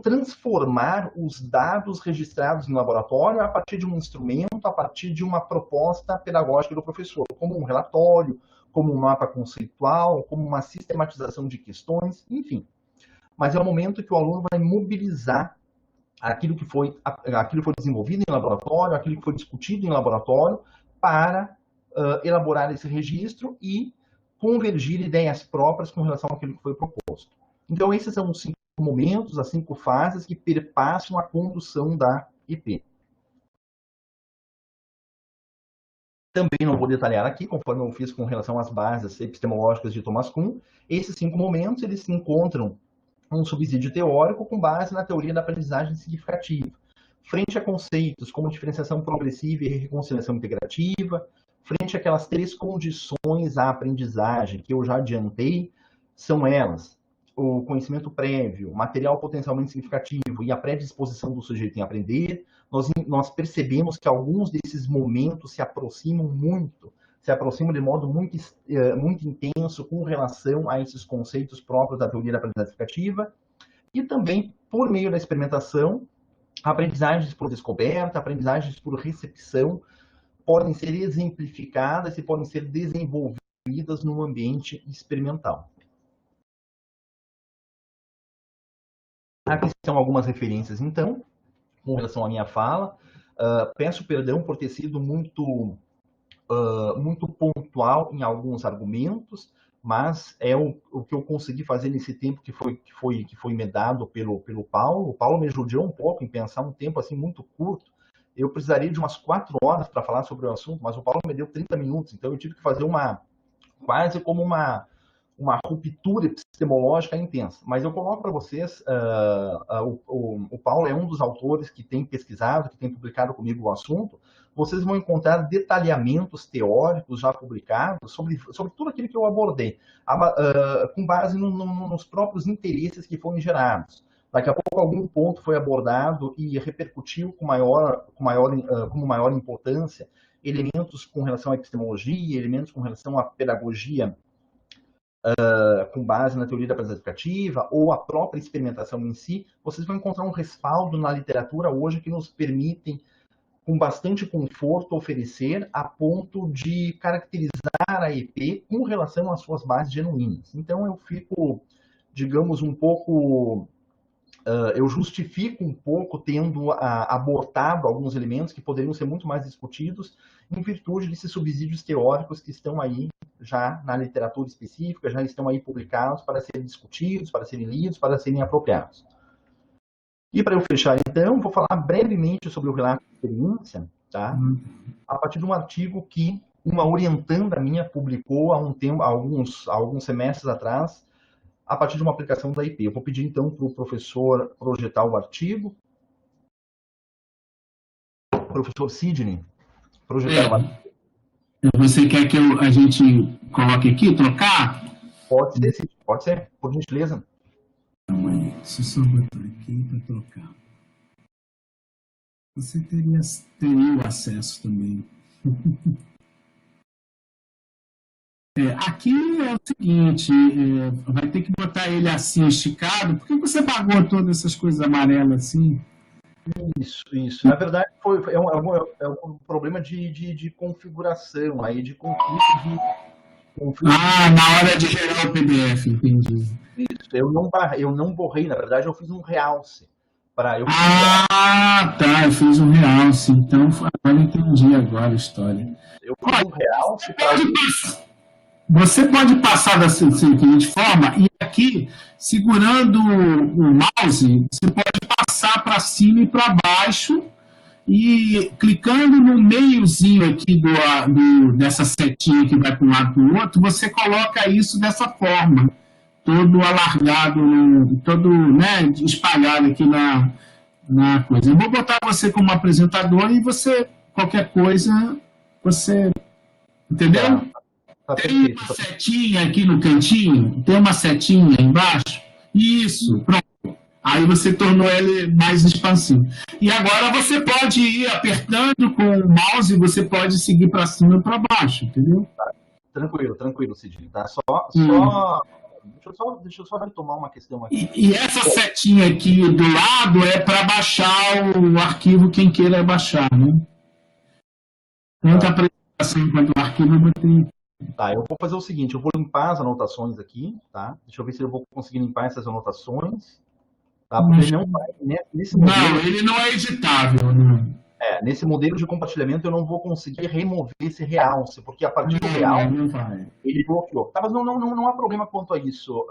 [SPEAKER 3] transformar os dados registrados no laboratório a partir de um instrumento, a partir de uma proposta pedagógica do professor, como um relatório, como um mapa conceitual, como uma sistematização de questões, enfim. Mas é o momento que o aluno vai mobilizar aquilo que foi desenvolvido em laboratório, aquilo que foi discutido em laboratório, para elaborar esse registro e convergir ideias próprias com relação àquilo que foi proposto. Então, esses são os 5 momentos, as 5 fases que perpassam a condução da EP. Também não vou detalhar aqui, conforme eu fiz com relação às bases epistemológicas de Thomas Kuhn. Esses 5 momentos, eles se encontram um subsídio teórico com base na teoria da aprendizagem significativa, frente a conceitos como diferenciação progressiva e reconciliação integrativa, frente àquelas 3 condições à aprendizagem que eu já adiantei, são elas: o conhecimento prévio, material potencialmente significativo e a predisposição do sujeito em aprender. Nós percebemos que alguns desses momentos se aproximam de modo muito intenso com relação a esses conceitos próprios da teoria da aprendizagem significativa, e também, por meio da experimentação, aprendizagens por descoberta, aprendizagens por recepção, podem ser exemplificadas e podem ser desenvolvidas no ambiente experimental. Aqui estão algumas referências, então, com relação à minha fala. Peço perdão por ter sido muito pontual em alguns argumentos, mas é o que eu consegui fazer nesse tempo que foi me dado pelo Paulo. O Paulo me ajudou um pouco em pensar um tempo assim muito curto. Eu precisaria de umas 4 horas para falar sobre o assunto, mas o Paulo me deu 30 minutos, então eu tive que fazer quase como uma ruptura epistemológica intensa. Mas eu coloco para vocês, o Paulo é um dos autores que tem pesquisado, que tem publicado comigo o assunto. Vocês vão encontrar detalhamentos teóricos já publicados sobre tudo aquilo que eu abordei, com base nos próprios interesses que foram gerados. Daqui a pouco algum ponto foi abordado e repercutiu com maior importância elementos com relação à epistemologia, elementos com relação à pedagogia com base na teoria da aprendizagem educativa ou a própria experimentação em si. Vocês vão encontrar um respaldo na literatura hoje que nos permitem, com bastante conforto, oferecer a ponto de caracterizar a EP com relação às suas bases genuínas. Então eu fico, digamos, um pouco... eu justifico um pouco tendo abortado alguns elementos que poderiam ser muito mais discutidos em virtude desses subsídios teóricos que estão aí já na literatura específica, já estão aí publicados para serem discutidos, para serem lidos, para serem apropriados. E para eu fechar, então, vou falar brevemente sobre o relato de experiência, tá? A partir de um artigo que uma orientanda minha publicou há alguns semestres atrás, a partir de uma aplicação da IP. Eu vou pedir, então, para o professor projetar o artigo. Professor Sidney, projetar o artigo.
[SPEAKER 1] Você quer que a gente coloque aqui, trocar?
[SPEAKER 3] Pode ser, Sidney, pode ser, por gentileza.
[SPEAKER 1] Deixa eu só botar aqui para trocar. Você teria o acesso também. Aqui é o seguinte, vai ter que botar ele assim esticado. Por que você pagou todas essas coisas amarelas assim?
[SPEAKER 3] Isso. Na verdade, é um problema de configuração, aí de conflito de...
[SPEAKER 1] na hora de gerar o PDF, entendi.
[SPEAKER 3] Isso, eu não borrei, na verdade, eu fiz um realce.
[SPEAKER 1] Tá, eu fiz um realce, então agora entendi agora a história.
[SPEAKER 3] Eu fiz um realce para...
[SPEAKER 1] Você pode passar da seguinte forma, e aqui, segurando o mouse, você pode passar para cima e para baixo, e clicando no meiozinho aqui dessa setinha que vai para um lado para o outro, você coloca isso dessa forma, todo alargado, todo, né, espalhado aqui na coisa. Eu vou botar você como apresentador e você, qualquer coisa, você... Entendeu? Tem uma setinha aqui no cantinho? Tem uma setinha embaixo? Isso, pronto. Aí você tornou ele mais expansivo. E agora você pode ir apertando com o mouse, você pode seguir para cima e para baixo, entendeu?
[SPEAKER 3] Tranquilo, Sidney. Tá? Deixa eu só retomar uma questão aqui.
[SPEAKER 1] E essa setinha aqui do lado é para baixar o arquivo, quem queira baixar, né? Tanto a apresentação quanto o arquivo eu botei.
[SPEAKER 3] Tá, eu vou fazer o seguinte, eu vou limpar as anotações aqui, tá? Deixa eu ver se eu vou conseguir limpar essas anotações. Tá? Porque ele não vai, nesse modelo,
[SPEAKER 1] ele não é editável, né?
[SPEAKER 3] Nesse modelo de compartilhamento eu não vou conseguir remover esse realce, porque a partir do realce ele bloqueou. Tá, mas não há problema quanto a isso,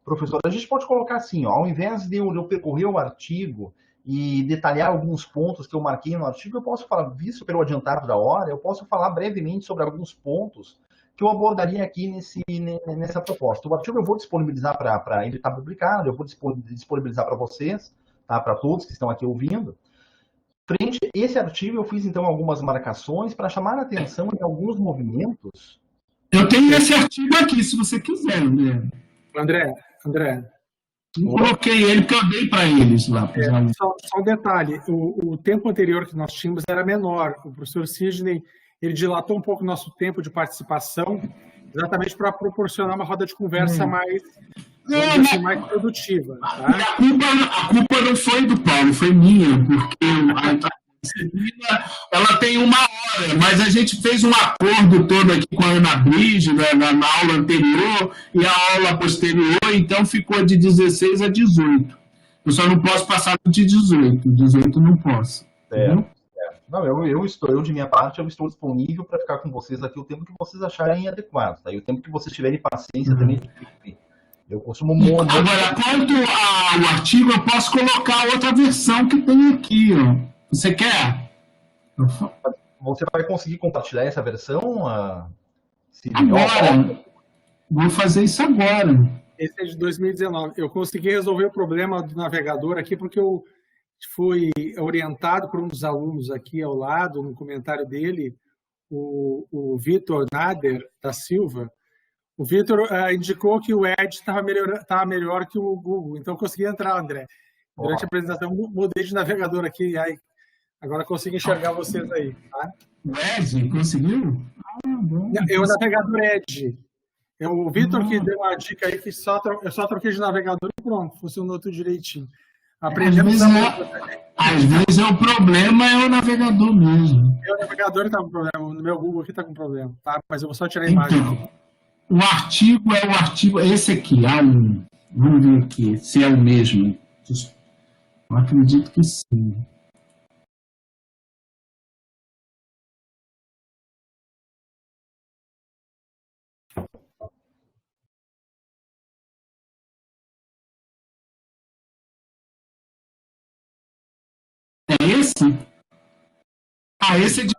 [SPEAKER 3] professor. A gente pode colocar assim, ó, ao invés de eu percorrer o artigo e detalhar alguns pontos que eu marquei no artigo, eu posso falar, visto pelo adiantado da hora, eu posso falar brevemente sobre alguns pontos que eu abordaria aqui nessa proposta. O artigo eu vou disponibilizar para ele estar publicado, eu vou disponibilizar para vocês, tá, para todos que estão aqui ouvindo. Frente a esse artigo, eu fiz então algumas marcações para chamar a atenção em alguns movimentos.
[SPEAKER 1] Eu tenho esse artigo aqui, se você quiser, né?
[SPEAKER 2] André.
[SPEAKER 1] Eu coloquei ele porque eu dei para eles lá.
[SPEAKER 2] Só um detalhe, o tempo anterior que nós tínhamos era menor. O professor Sidney, ele dilatou um pouco o nosso tempo de participação, exatamente para proporcionar uma roda de conversa mais produtiva. Tá?
[SPEAKER 1] A culpa não foi do Paulo, foi minha, porque ela tem 1 hora, mas a gente fez um acordo todo aqui com a Ana Brígida na aula anterior e a aula posterior, então ficou de 16 a 18. Eu só não posso passar de 18. 18 não posso.
[SPEAKER 3] Não, eu de minha parte, eu estou disponível para ficar com vocês aqui o tempo que vocês acharem adequado, tá? E o tempo que vocês tiverem paciência também. Eu costumo...
[SPEAKER 1] Agora, quanto ao artigo, eu posso colocar outra versão que tem aqui, ó. Você quer?
[SPEAKER 3] Você vai conseguir compartilhar essa versão?
[SPEAKER 1] Agora. Vou fazer isso agora.
[SPEAKER 2] Esse é de 2019. Eu consegui resolver o problema do navegador aqui porque eu fui orientado por um dos alunos aqui ao lado, no comentário dele, o Vitor Nader da Silva. O Vitor indicou que o Edge estava melhor que o Google, então eu consegui entrar, André. Durante a apresentação, mudei de navegador aqui, e aí agora consigo enxergar vocês aí. Tá?
[SPEAKER 1] O Edge, conseguiu?
[SPEAKER 2] Bom. O navegador Edge. O Vitor que deu uma dica aí que eu só troquei de navegador e pronto, funcionou tudo direitinho. Aprendemos
[SPEAKER 1] às vezes o problema é o navegador mesmo.
[SPEAKER 2] O navegador está com problema, no meu Google aqui está com problema, tá? Mas eu vou só tirar a imagem aqui.
[SPEAKER 1] O artigo é o artigo, esse aqui, A1. Vamos ver aqui, se é o mesmo. Eu acredito que sim. É esse? Esse é de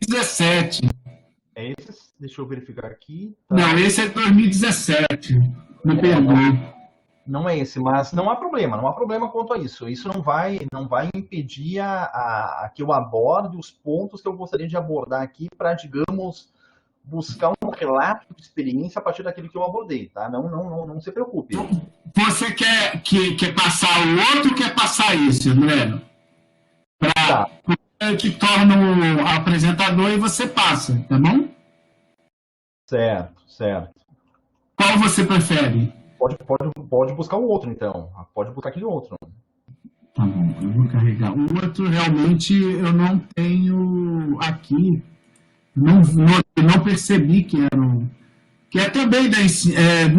[SPEAKER 1] 2017.
[SPEAKER 3] É esse? Deixa eu verificar aqui. Tá.
[SPEAKER 1] Não, esse é 2017. Me perdoe.
[SPEAKER 3] Não é esse, mas não há problema quanto a isso. Isso não vai impedir que eu aborde os pontos que eu gostaria de abordar aqui para, digamos, buscar um relato de experiência a partir daquilo que eu abordei, tá? Não se preocupe.
[SPEAKER 1] Você quer passar o outro ou quer passar esse, André? Para que torna o apresentador e você passa, tá bom?
[SPEAKER 3] Certo.
[SPEAKER 1] Qual você prefere?
[SPEAKER 3] Pode buscar o outro, então. Pode buscar aquele outro.
[SPEAKER 1] Tá bom, eu vou carregar. O outro, realmente, eu não tenho aqui. Não percebi que era que é também do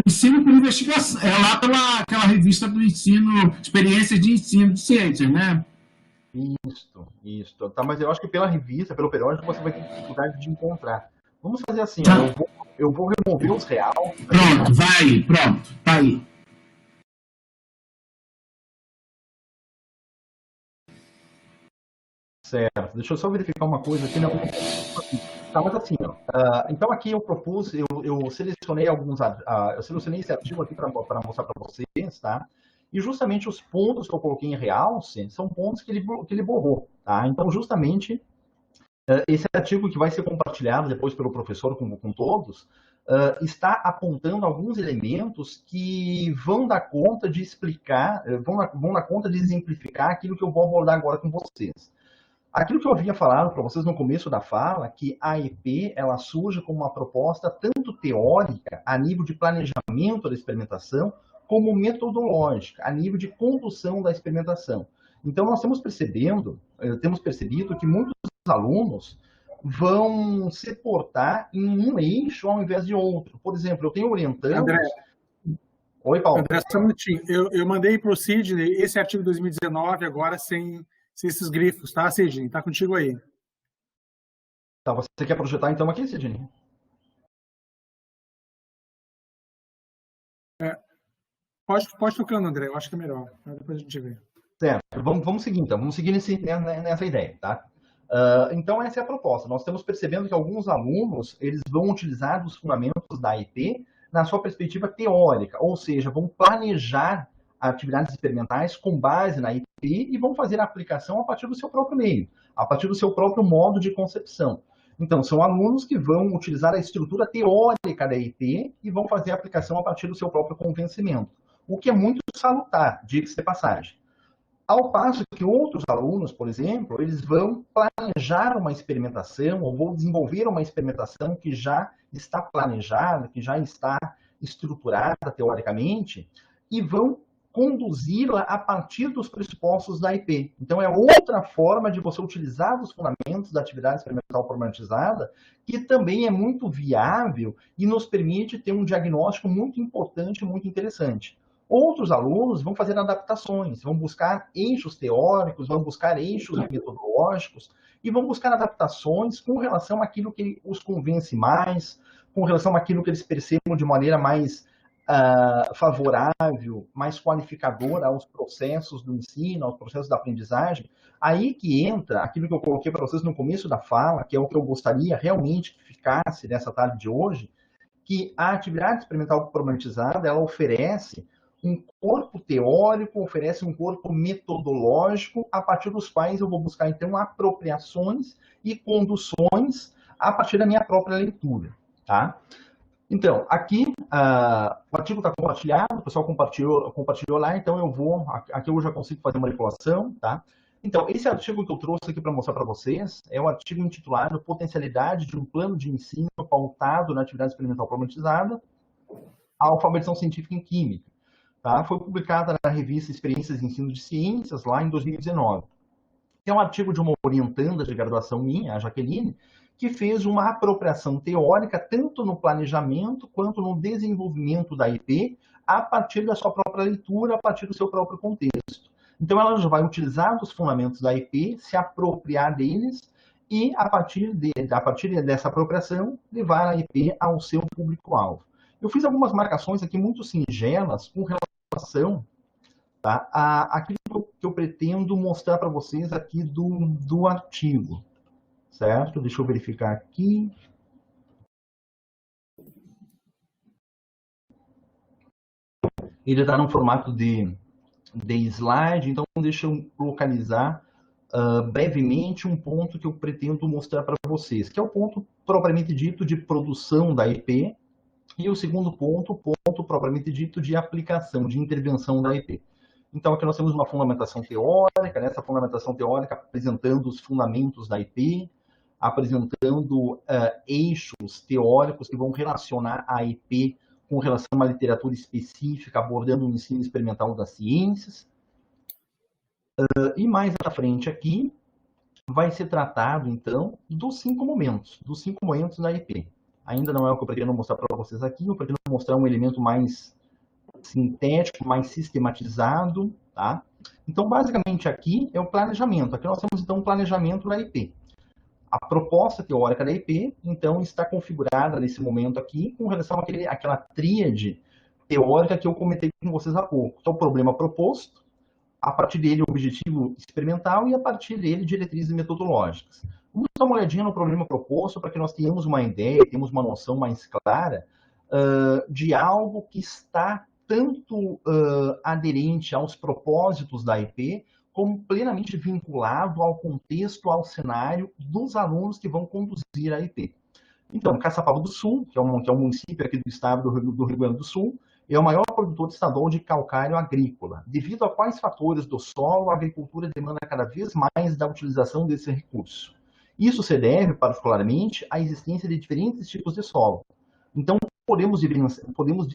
[SPEAKER 1] ensino por investigação. É lá pela aquela revista do ensino, experiências de ensino de ciências, né?
[SPEAKER 3] Isso. Tá, mas eu acho que pela revista, pelo periódico, você vai ter dificuldade de encontrar. Vamos fazer assim,
[SPEAKER 1] tá.
[SPEAKER 3] Eu vou remover os real.
[SPEAKER 1] Pronto, tá aí.
[SPEAKER 3] Certo, deixa eu só verificar uma coisa aqui. Não. Tá, mas assim, ó, então aqui eu propus, eu selecionei eu selecionei esse artigo aqui para mostrar para vocês, tá? E justamente os pontos que eu coloquei em realce são pontos que ele borrou, tá? Então, justamente, esse artigo que vai ser compartilhado depois pelo professor com todos, está apontando alguns elementos que vão dar conta de explicar, vão dar conta de exemplificar aquilo que eu vou abordar agora com vocês. Aquilo que eu havia falado para vocês no começo da fala, que a EP ela surge como uma proposta tanto teórica, a nível de planejamento da experimentação, como metodológica, a nível de condução da experimentação. Então, nós temos percebido que muitos alunos vão se portar em um eixo ao invés de outro. Por exemplo, eu tenho orientando...
[SPEAKER 2] André,
[SPEAKER 3] oi, Paulo.
[SPEAKER 2] André, só um minutinho. Eu mandei para o Sidney esse artigo de 2019, agora sem esses grifos, tá, Sidney? Tá contigo aí.
[SPEAKER 3] Tá, você quer projetar então aqui, Sidney?
[SPEAKER 2] Pode tocando, André, eu acho que é melhor. Depois a gente vê.
[SPEAKER 3] Certo, vamos seguir então, vamos seguir nessa ideia, tá? Então essa é a proposta. Nós estamos percebendo que alguns alunos, eles vão utilizar os fundamentos da IP na sua perspectiva teórica, ou seja, vão planejar atividades experimentais com base na IP e vão fazer a aplicação a partir do seu próprio meio, a partir do seu próprio modo de concepção. Então, são alunos que vão utilizar a estrutura teórica da IP e vão fazer a aplicação a partir do seu próprio convencimento, o que é muito salutar, diga-se de passagem. Ao passo que outros alunos, por exemplo, eles vão planejar uma experimentação ou vão desenvolver uma experimentação que já está planejada, que já está estruturada teoricamente, e vão conduzi-la a partir dos pressupostos da IP. Então, é outra forma de você utilizar os fundamentos da atividade experimental problematizada, que também é muito viável e nos permite ter um diagnóstico muito importante, muito interessante. Outros alunos vão fazer adaptações, vão buscar eixos teóricos, vão buscar eixos metodológicos e vão buscar adaptações com relação àquilo que os convence mais, com relação àquilo que eles percebam de maneira mais favorável, mais qualificadora aos processos do ensino, aos processos da aprendizagem. Aí que entra aquilo que eu coloquei para vocês no começo da fala, que é o que eu gostaria realmente que ficasse nessa tarde de hoje, que a atividade experimental problematizada, ela oferece um corpo teórico, oferece um corpo metodológico, a partir dos quais eu vou buscar, então, apropriações e conduções a partir da minha própria leitura, tá? Então, aqui, o artigo está compartilhado, o pessoal compartilhou lá, então aqui eu já consigo fazer manipulação, tá? Então, esse artigo que eu trouxe aqui para mostrar para vocês é um artigo intitulado Potencialidade de um plano de ensino pautado na atividade experimental problematizada, a alfabetização científica em química. Tá? Foi publicada na revista Experiências de Ensino de Ciências, lá em 2019. É um artigo de uma orientanda de graduação minha, a Jaqueline, que fez uma apropriação teórica tanto no planejamento quanto no desenvolvimento da IP a partir da sua própria leitura, a partir do seu próprio contexto. Então, ela já vai utilizar os fundamentos da IP, se apropriar deles e, a partir dessa apropriação, levar a IP ao seu público-alvo. Eu fiz algumas marcações aqui muito singelas com relação, tá, àquilo que eu pretendo mostrar para vocês aqui do artigo. Certo? Deixa eu verificar aqui. Ele está num formato de slide, então deixa eu localizar brevemente um ponto que eu pretendo mostrar para vocês, que é o ponto propriamente dito de produção da IP, e o segundo ponto, o ponto propriamente dito de aplicação, de intervenção da IP. Então, aqui nós temos uma fundamentação teórica, né? Essa fundamentação teórica apresentando os fundamentos da IP, apresentando eixos teóricos que vão relacionar a IP com relação a uma literatura específica, abordando o ensino experimental das ciências. E mais à frente aqui, vai ser tratado, então, dos 5 momentos da IP. Ainda não é o que eu pretendo mostrar para vocês aqui, eu pretendo mostrar um elemento mais sintético, mais sistematizado, tá? Então, basicamente, aqui é o planejamento. Aqui nós temos, então, um planejamento da IP. A proposta teórica da IP, então, está configurada nesse momento aqui com relação àquela tríade teórica que eu comentei com vocês há pouco. Então, o problema proposto, a partir dele, o objetivo experimental e, a partir dele, diretrizes metodológicas. Vamos dar uma olhadinha no problema proposto para que nós tenhamos uma ideia, tenhamos uma noção mais clara de algo que está tanto aderente aos propósitos da IP, como plenamente vinculado ao contexto, ao cenário dos alunos que vão conduzir a IP. Então, Caçapava do Sul, que é um município aqui do estado do Rio Grande do Sul, é o maior produtor estadual de calcário agrícola. Devido a quais fatores do solo, a agricultura demanda cada vez mais da utilização desse recurso. Isso se deve, particularmente, à existência de diferentes tipos de solo. Então, podemos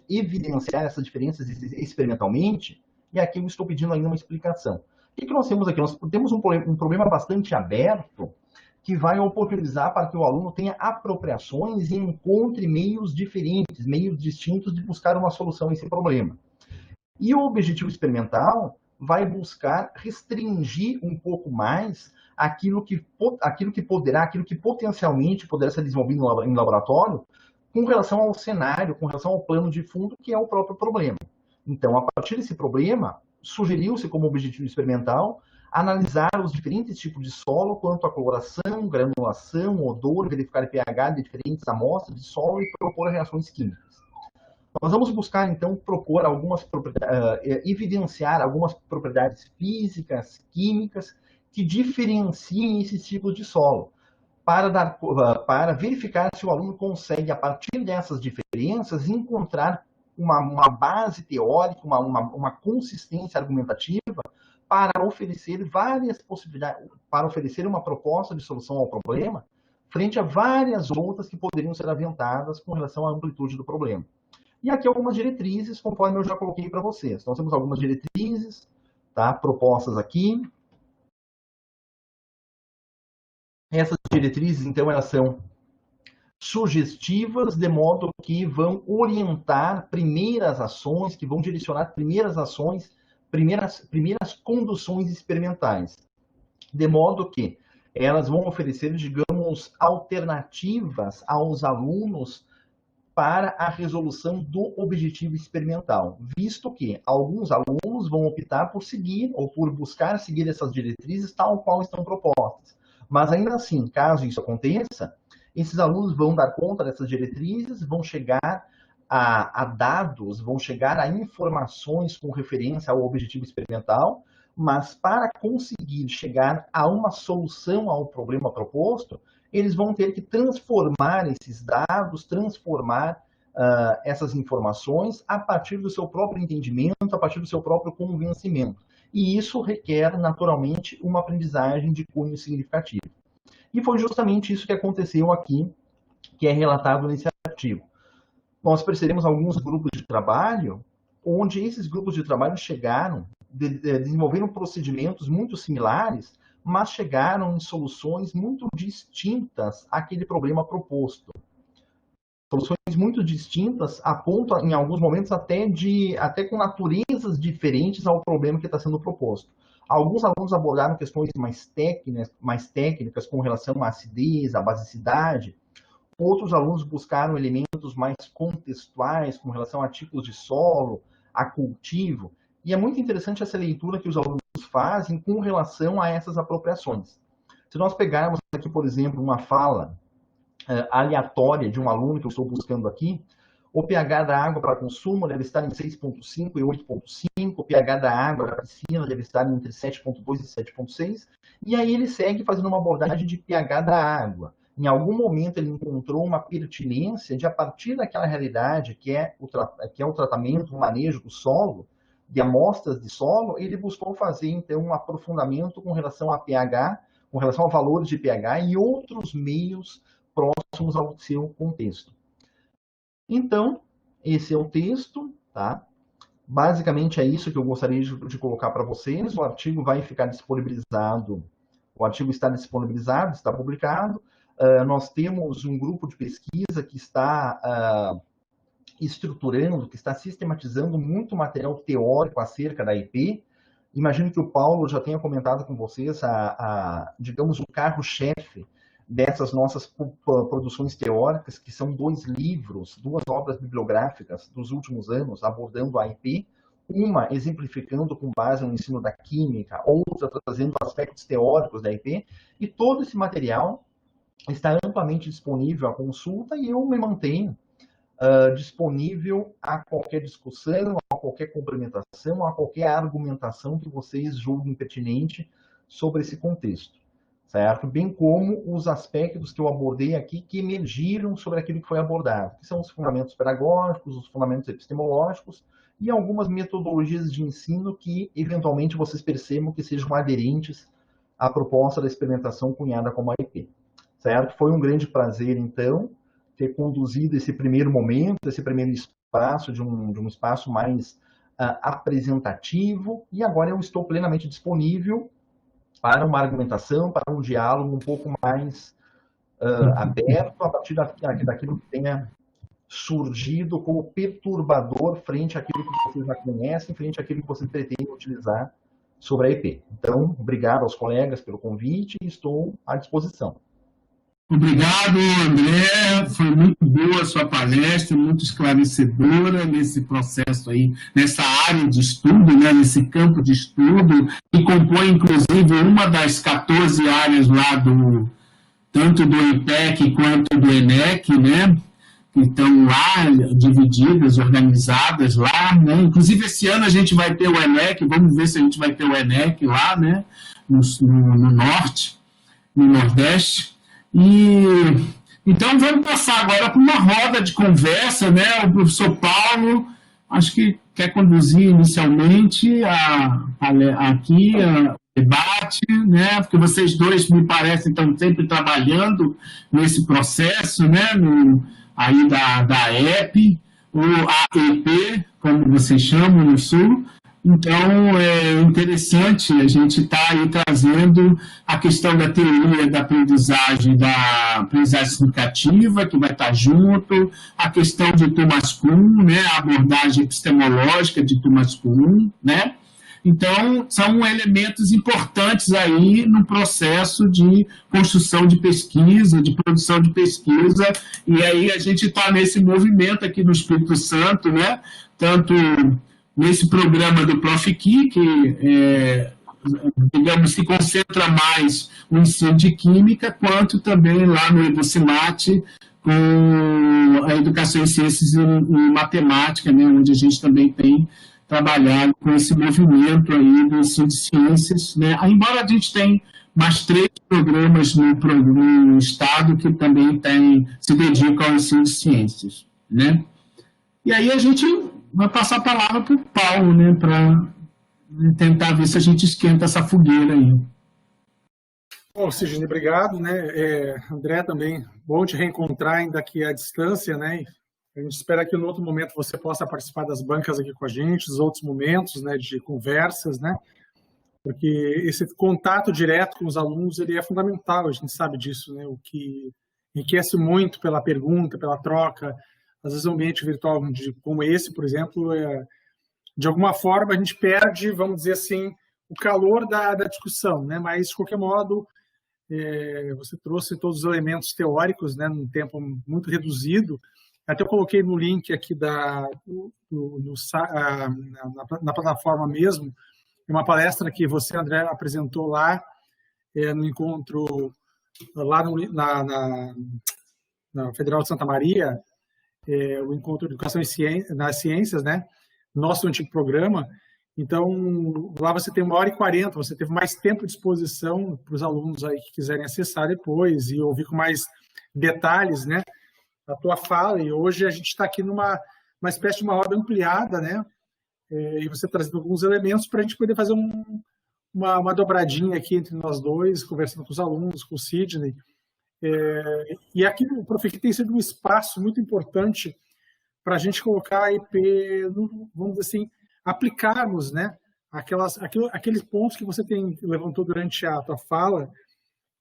[SPEAKER 3] evidenciar essas diferenças experimentalmente, e aqui eu estou pedindo ainda uma explicação. O que nós temos aqui? Nós temos um problema bastante aberto, que vai oportunizar para que o aluno tenha apropriações e encontre meios diferentes, meios distintos de buscar uma solução a esse problema. E o objetivo experimental vai buscar restringir um pouco mais aquilo que potencialmente poderá ser desenvolvido em laboratório com relação ao cenário, com relação ao plano de fundo, que é o próprio problema. Então, a partir desse problema, sugeriu-se como objetivo experimental analisar os diferentes tipos de solo, quanto a coloração, granulação, odor, verificar o pH de diferentes amostras de solo e propor reações químicas. Nós vamos buscar, então, evidenciar algumas propriedades físicas, químicas, que diferenciem esses tipos de solo, para verificar se o aluno consegue, a partir dessas diferenças, encontrar uma base teórica, uma consistência argumentativa para oferecer várias possibilidades, para oferecer uma proposta de solução ao problema, frente a várias outras que poderiam ser aventadas com relação à amplitude do problema. E aqui algumas diretrizes, conforme eu já coloquei para vocês. Nós temos algumas diretrizes, tá, propostas aqui. Essas diretrizes, então, elas são sugestivas, de modo que vão orientar primeiras ações, que vão direcionar primeiras ações, primeiras conduções experimentais, de modo que elas vão oferecer, digamos, alternativas aos alunos para a resolução do objetivo experimental, visto que alguns alunos vão optar por seguir ou por buscar seguir essas diretrizes tal qual estão propostas. Mas ainda assim, caso isso aconteça, esses alunos vão dar conta dessas diretrizes, vão chegar a dados, vão chegar a informações com referência ao objetivo experimental, mas para conseguir chegar a uma solução ao problema proposto, eles vão ter que transformar esses dados, transformar essas informações a partir do seu próprio entendimento, a partir do seu próprio convencimento. E isso requer, naturalmente, uma aprendizagem de cunho significativo. E foi justamente isso que aconteceu aqui, que é relatado nesse artigo. Nós percebemos alguns grupos de trabalho, onde esses grupos de trabalho desenvolveram procedimentos muito similares, mas chegaram em soluções muito distintas àquele problema proposto. Soluções muito distintas, a ponto, em alguns momentos, até com naturezas diferentes ao problema que está sendo proposto. Alguns alunos abordaram questões mais técnicas com relação à acidez, à basicidade. Outros alunos buscaram elementos mais contextuais com relação a tipos de solo, a cultivo. E é muito interessante essa leitura que os alunos fazem com relação a essas apropriações. Se nós pegarmos aqui, por exemplo, uma fala aleatória de um aluno que eu estou buscando aqui, O pH da água para consumo deve estar em 6,5 e 8,5. O pH da água da piscina deve estar entre 7,2 e 7,6. E aí ele segue fazendo uma abordagem de pH da água. Em algum momento ele encontrou uma pertinência de, a partir daquela realidade que é o tratamento, o manejo do solo, de amostras de solo, ele buscou fazer, então, um aprofundamento com relação a pH, com relação a valores de pH e outros meios próximos ao seu contexto. Então, esse é o texto, tá? Basicamente é isso que eu gostaria de colocar para vocês. O artigo vai ficar disponibilizado, o artigo está disponibilizado, está publicado. Nós temos um grupo de pesquisa que está estruturando, que está sistematizando muito material teórico acerca da IP. Imagino que o Paulo já tenha comentado com vocês, digamos, o carro-chefe dessas nossas produções teóricas, que são 2 livros, 2 obras bibliográficas dos últimos anos abordando a IP, uma exemplificando com base no ensino da química, outra trazendo aspectos teóricos da IP, e todo esse material está amplamente disponível à consulta e eu me mantenho disponível a qualquer discussão, a qualquer complementação, a qualquer argumentação que vocês julguem pertinente sobre esse contexto, certo? Bem como os aspectos que eu abordei aqui que emergiram sobre aquilo que foi abordado, que são os fundamentos pedagógicos, os fundamentos epistemológicos e algumas metodologias de ensino que, eventualmente, vocês percebam que sejam aderentes à proposta da experimentação cunhada como a IP, certo? Foi um grande prazer, então, ter conduzido esse primeiro momento, esse primeiro espaço, de um espaço mais apresentativo, e agora eu estou plenamente disponível para uma argumentação, para um diálogo um pouco mais aberto, a partir daquilo que tenha surgido como perturbador frente àquilo que vocês já conhecem, frente àquilo que vocês pretendem utilizar sobre a IP. Então, obrigado aos colegas pelo convite e estou à disposição.
[SPEAKER 1] Obrigado, André. Foi muito boa a sua palestra, muito esclarecedora nesse processo aí, nessa área de estudo, né, nesse campo de estudo, que compõe, inclusive, uma das 14 áreas lá tanto do IPEC quanto do ENEC, né, que estão lá divididas, organizadas lá, né. Inclusive, esse ano a gente vai ter o ENEC, vamos ver se a gente vai ter o ENEC lá, né, no norte, no nordeste. Então, vamos passar agora para uma roda de conversa, né? O professor Paulo, acho que quer conduzir inicialmente aqui o debate, né? Porque vocês dois, me parecem, estão sempre trabalhando nesse processo, né? Aí da EP, ou AEP, como vocês chamam no Sul. Então, é interessante a gente estar aí trazendo a questão da teoria da aprendizagem significativa, que vai estar junto, a questão de Thomas Kuhn, né, a abordagem epistemológica de Thomas Kuhn, né? Então, são elementos importantes aí no processo de construção de pesquisa, de produção de pesquisa, e aí a gente está nesse movimento aqui no Espírito Santo, né? Tanto nesse programa do Profiqui, que, digamos, se concentra mais no ensino de química, quanto também lá no Educimat, com a educação em ciências e matemática, né, onde a gente também tem trabalhado com esse movimento aí do ensino de ciências, né, embora a gente tenha mais 3 programas no Estado que também se dedicam ao ensino de ciências, né. E aí a gente vai passar a palavra para o Paulo, né, para tentar ver se a gente esquenta essa fogueira aí.
[SPEAKER 2] Bom, Sidney, obrigado, né? André também, bom te reencontrar ainda aqui à distância, né? A gente espera que no outro momento você possa participar das bancas aqui com a gente, os outros momentos, né, de conversas, né? Porque esse contato direto com os alunos, ele é fundamental, a gente sabe disso, né? O que enriquece muito pela pergunta, pela troca. Às vezes, um ambiente virtual como esse, por exemplo, de alguma forma a gente perde, vamos dizer assim, o calor da discussão, né? Mas, de qualquer modo, você trouxe todos os elementos teóricos, né, num tempo muito reduzido. Até eu coloquei no link aqui na plataforma mesmo, uma palestra que você, André, apresentou lá no encontro lá na Federal de Santa Maria, o Encontro de Educação nas Ciências, né? Nosso antigo programa. Então, lá você tem 1h40, você teve mais tempo de exposição para os alunos aí que quiserem acessar depois e ouvir com mais detalhes, né, a tua fala. E hoje a gente está aqui numa espécie de uma roda ampliada, né, e você trazendo alguns elementos para a gente poder fazer uma dobradinha aqui entre nós dois, conversando com os alunos, com o Sidney. E aqui o Profic tem sido um espaço muito importante para a gente colocar a IP, vamos dizer assim, aplicarmos, né, aqueles pontos que você levantou durante a tua fala,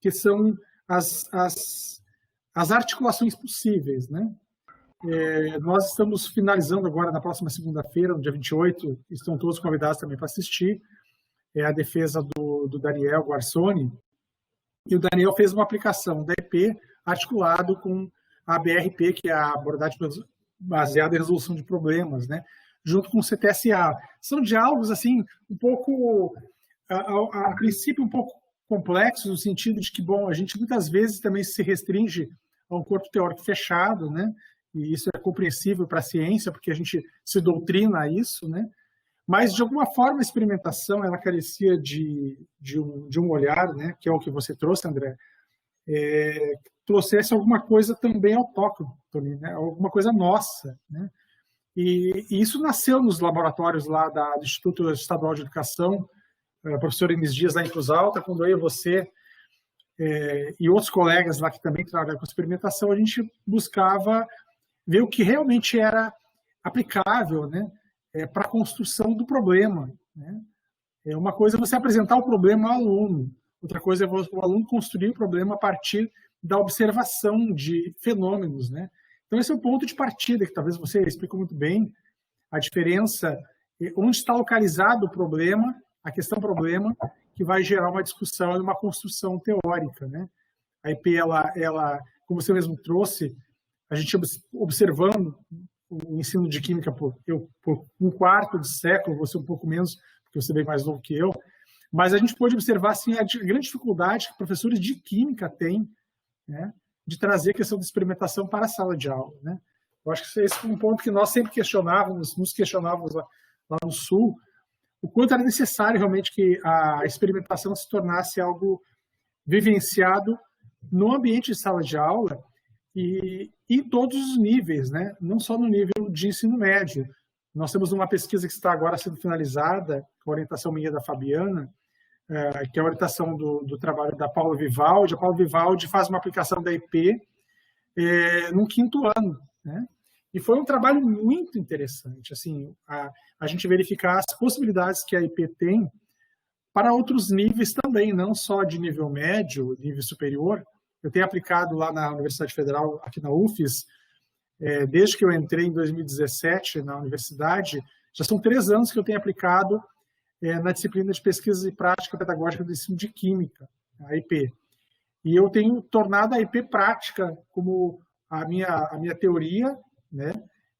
[SPEAKER 2] que são as articulações possíveis, né? Nós estamos finalizando agora, na próxima segunda-feira, no dia 28, estão todos convidados também para assistir, a defesa do Daniel Guarsoni, e o Daniel fez uma aplicação da IP articulado com a BRP, que é a abordagem baseada em resolução de problemas, né, junto com o CTSA. São diálogos, assim, um pouco, a princípio, um pouco complexos, no sentido de que, bom, a gente muitas vezes também se restringe a um corpo teórico fechado, né, e isso é compreensível para a ciência, porque a gente se doutrina a isso, né, mas, de alguma forma, a experimentação, ela carecia de um olhar, né, que é o que você trouxe, André, trouxesse alguma coisa também autóctone, né, alguma coisa nossa, né. E isso nasceu nos laboratórios lá do Instituto Estadual de Educação, professor Inês Dias, lá em Cruz Alta, quando eu e você e outros colegas lá que também trabalham com experimentação, a gente buscava ver o que realmente era aplicável, né, para a construção do problema, né. Uma coisa é você apresentar o problema ao aluno, outra coisa é o aluno construir o problema a partir da observação de fenômenos, né. Então, esse é o ponto de partida, que talvez você explicou muito bem, a diferença, onde está localizado o problema, a questão problema, que vai gerar uma discussão e uma construção teórica, né? A IP, ela, como você mesmo trouxe, a gente observando o ensino de química por um quarto de século, você um pouco menos, porque você é bem mais novo que eu, mas a gente pode observar assim, a grande dificuldade que professores de química têm, né, de trazer a questão da experimentação para a sala de aula, né? Eu acho que esse é um ponto que nós sempre nos questionávamos lá no Sul, o quanto era necessário realmente que a experimentação se tornasse algo vivenciado no ambiente de sala de aula e em todos os níveis, né? Não só no nível de ensino médio. Nós temos uma pesquisa que está agora sendo finalizada, com a orientação minha da Fabiana, que é a orientação do trabalho da Paula Vivaldi. A Paula Vivaldi faz uma aplicação da IP no 5º ano, né? E foi um trabalho muito interessante, assim, a gente verificar as possibilidades que a IP tem para outros níveis também, não só de nível médio, nível superior. Eu tenho aplicado lá na Universidade Federal, aqui na UFES, desde que eu entrei em 2017 na universidade, já são 3 anos que eu tenho aplicado na disciplina de pesquisa e prática pedagógica do ensino de química, a IP. E eu tenho tornado a IP prática como a minha teoria, né,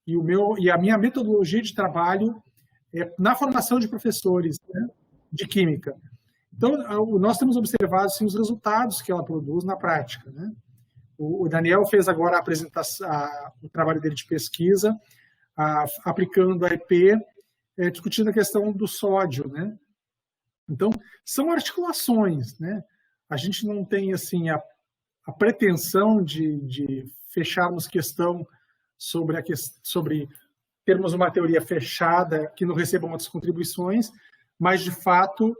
[SPEAKER 2] e a minha metodologia de trabalho na formação de professores, né, de química. Então, nós temos observado assim, os resultados que ela produz na prática, né? O Daniel fez agora a apresentação, o trabalho dele de pesquisa, aplicando a IP, discutindo a questão do sódio, né? Então, são articulações, né? A gente não tem assim a pretensão de fecharmos questão sobre termos uma teoria fechada que não receba outras contribuições, mas, de fato,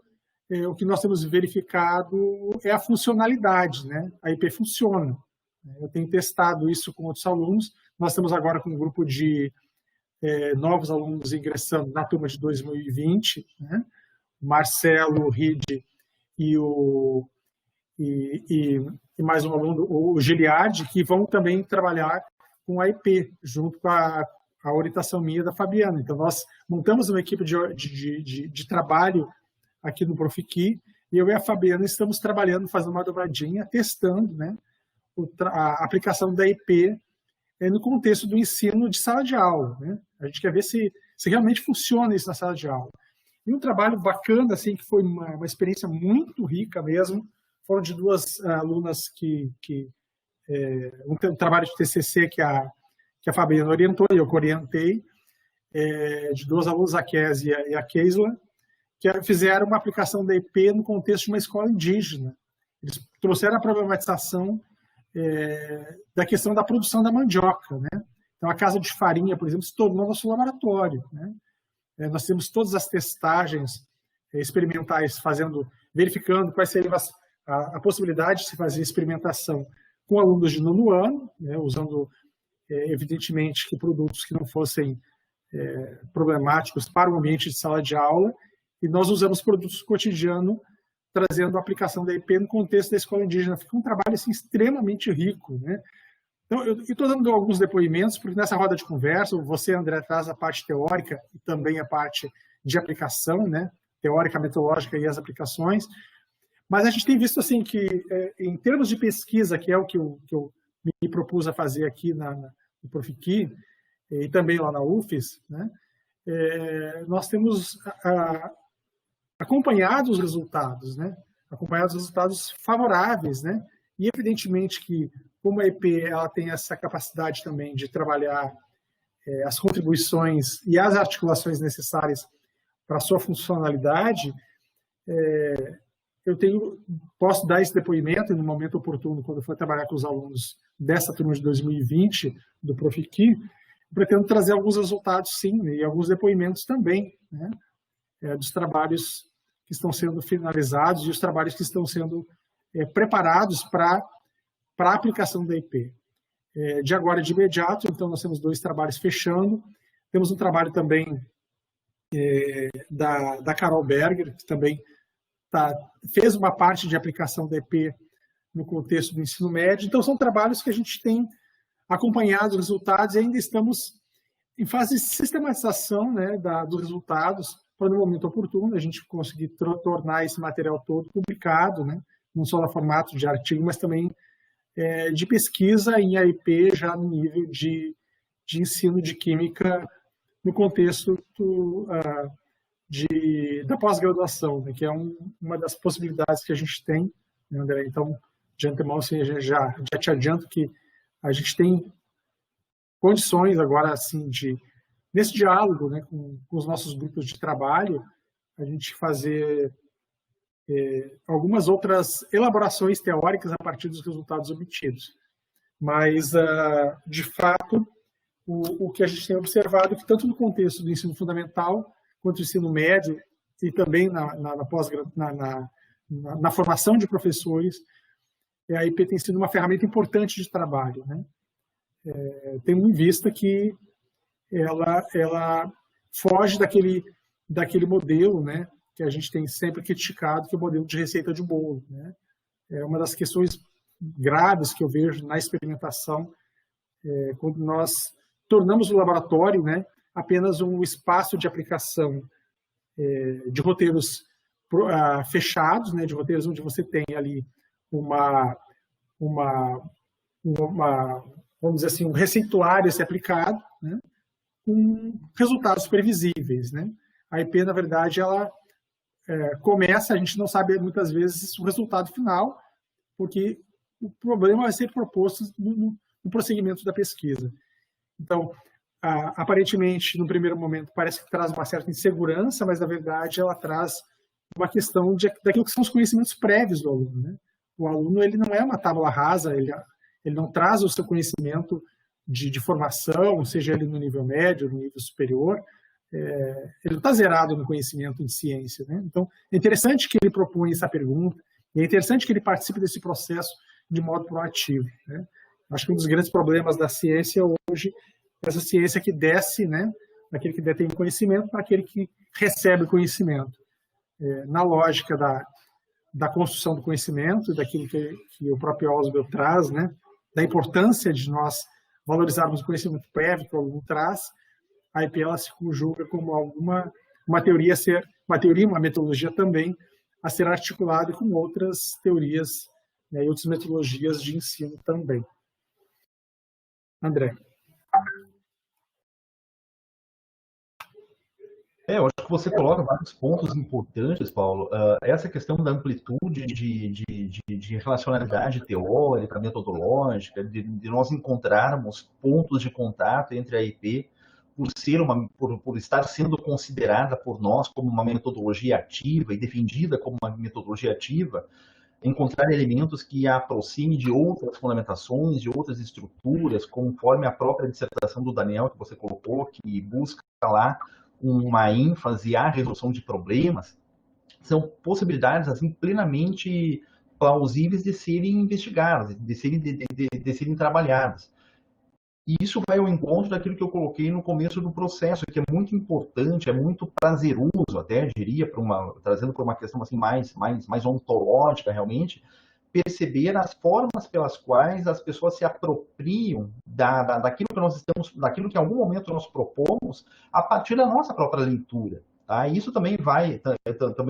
[SPEAKER 2] o que nós temos verificado é a funcionalidade, né? A IP funciona. Eu tenho testado isso com outros alunos. Nós estamos agora com um grupo de novos alunos ingressando na turma de 2020, né? O Marcelo, o Ride e mais um aluno, o Giliardi, que vão também trabalhar com a IP, junto com a orientação minha da Fabiana. Então, nós montamos uma equipe de trabalho aqui no Profic, e eu e a Fabiana estamos trabalhando, fazendo uma dobradinha, testando, né, a aplicação da IP no contexto do ensino de sala de aula, né? A gente quer ver se realmente funciona isso na sala de aula. E um trabalho bacana, assim, que foi uma experiência muito rica mesmo, foram de 2 alunas um trabalho de TCC que que a Fabiana orientou e eu que orientei, de 2 alunos, a Késia e a Keisla, que fizeram uma aplicação da IP no contexto de uma escola indígena. Eles trouxeram a problematização da questão da produção da mandioca, né? Então, a casa de farinha, por exemplo, se tornou nosso laboratório, né? Nós temos todas as testagens experimentais, verificando quais seriam a possibilidade de se fazer experimentação com alunos de 9º ano, né? Usando, evidentemente, que produtos que não fossem problemáticos para o ambiente de sala de aula, e nós usamos produtos cotidianos, trazendo a aplicação da IP no contexto da escola indígena. Fica um trabalho assim, extremamente rico, né? Então, eu estou dando alguns depoimentos, porque nessa roda de conversa, você, André, traz a parte teórica e também a parte de aplicação, né? Teórica, metodológica e as aplicações. Mas a gente tem visto assim, que, em termos de pesquisa, que é o que eu me propus a fazer aqui no Profiqui, e também lá na UFES, né? Nós temos acompanhado os resultados, né? Acompanhado os resultados favoráveis, né? E evidentemente que, como a EP ela tem essa capacidade também de trabalhar as contribuições e as articulações necessárias para a sua funcionalidade, posso dar esse depoimento no momento oportuno, quando eu for trabalhar com os alunos dessa turma de 2020 do Profiqui. Pretendo trazer alguns resultados, sim, e alguns depoimentos também, né, dos trabalhos que estão sendo finalizados e os trabalhos que estão sendo preparados para a aplicação da IP. De agora, de imediato, então, nós temos 2 trabalhos fechando. Temos um trabalho também da Carol Berger, que também fez uma parte de aplicação da IP no contexto do ensino médio. Então, são trabalhos que a gente tem acompanhado os resultados e ainda estamos em fase de sistematização, né, dos resultados, para no momento oportuno a gente conseguir tornar esse material todo publicado, né, não só no formato de artigo, mas também de pesquisa em AIP, já no nível de ensino de química no contexto da pós-graduação, né, que é uma das possibilidades que a gente tem, né, André? Então, de antemão, assim, já te adianto que a gente tem condições agora, assim, nesse diálogo, né, com os nossos grupos de trabalho, a gente fazer algumas outras elaborações teóricas a partir dos resultados obtidos. Mas, de fato, o que a gente tem observado é que, tanto no contexto do ensino fundamental, quanto do ensino médio, e também na formação de professores, a IP tem sido uma ferramenta importante de trabalho, né? Tendo em vista que ela foge daquele modelo, né, que a gente tem sempre criticado, que é o modelo de receita de bolo, né? É uma das questões graves que eu vejo na experimentação, quando nós tornamos o laboratório, né, apenas um espaço de aplicação de roteiros fechados, né, de roteiros onde você tem ali vamos dizer assim, um receituário a ser aplicado, né, com resultados previsíveis, né? A IP, na verdade, ela começa, a gente não sabe muitas vezes o resultado final, porque o problema vai ser proposto no prosseguimento da pesquisa. Então, aparentemente, no primeiro momento, parece que traz uma certa insegurança, mas, na verdade, ela traz uma questão daquilo que são os conhecimentos prévios do aluno, né? O aluno, ele não é uma tábula rasa, ele não traz o seu conhecimento de formação, seja ele no nível médio, no nível superior, ele não está zerado no conhecimento de ciência, né? Então, é interessante que ele proponha essa pergunta, e é interessante que ele participe desse processo de modo proativo, né? Acho que um dos grandes problemas da ciência hoje é essa ciência que desce, né, daquele que detém conhecimento para aquele que recebe conhecimento. Na lógica da construção do conhecimento, daquilo que o próprio Oswald traz, né, da importância de nós valorizarmos o conhecimento prévio que o aluno traz, a IP ela se conjuga como uma teoria uma metodologia também a ser articulada com outras teorias, né, e outras metodologias de ensino também. André.
[SPEAKER 3] Eu acho que você coloca vários pontos importantes, Paulo. Essa questão da amplitude de relacionalidade teórica, metodológica, de nós encontrarmos pontos de contato entre a IP, por estar sendo considerada por nós como uma metodologia ativa e defendida como uma metodologia ativa, encontrar elementos que a aproxime de outras fundamentações, de outras estruturas, conforme a própria dissertação do Daniel que você colocou, que busca lá uma ênfase à resolução de problemas, são possibilidades assim plenamente plausíveis de serem investigadas, de serem trabalhadas. E isso vai ao encontro daquilo que eu coloquei no começo do processo, que é muito importante, é muito prazeroso, até diria, trazendo para uma questão assim mais ontológica realmente, perceber as formas pelas quais as pessoas se apropriam daquilo que nós estamos, daquilo que em algum momento nós propomos, a partir da nossa própria leitura. Tá? E isso também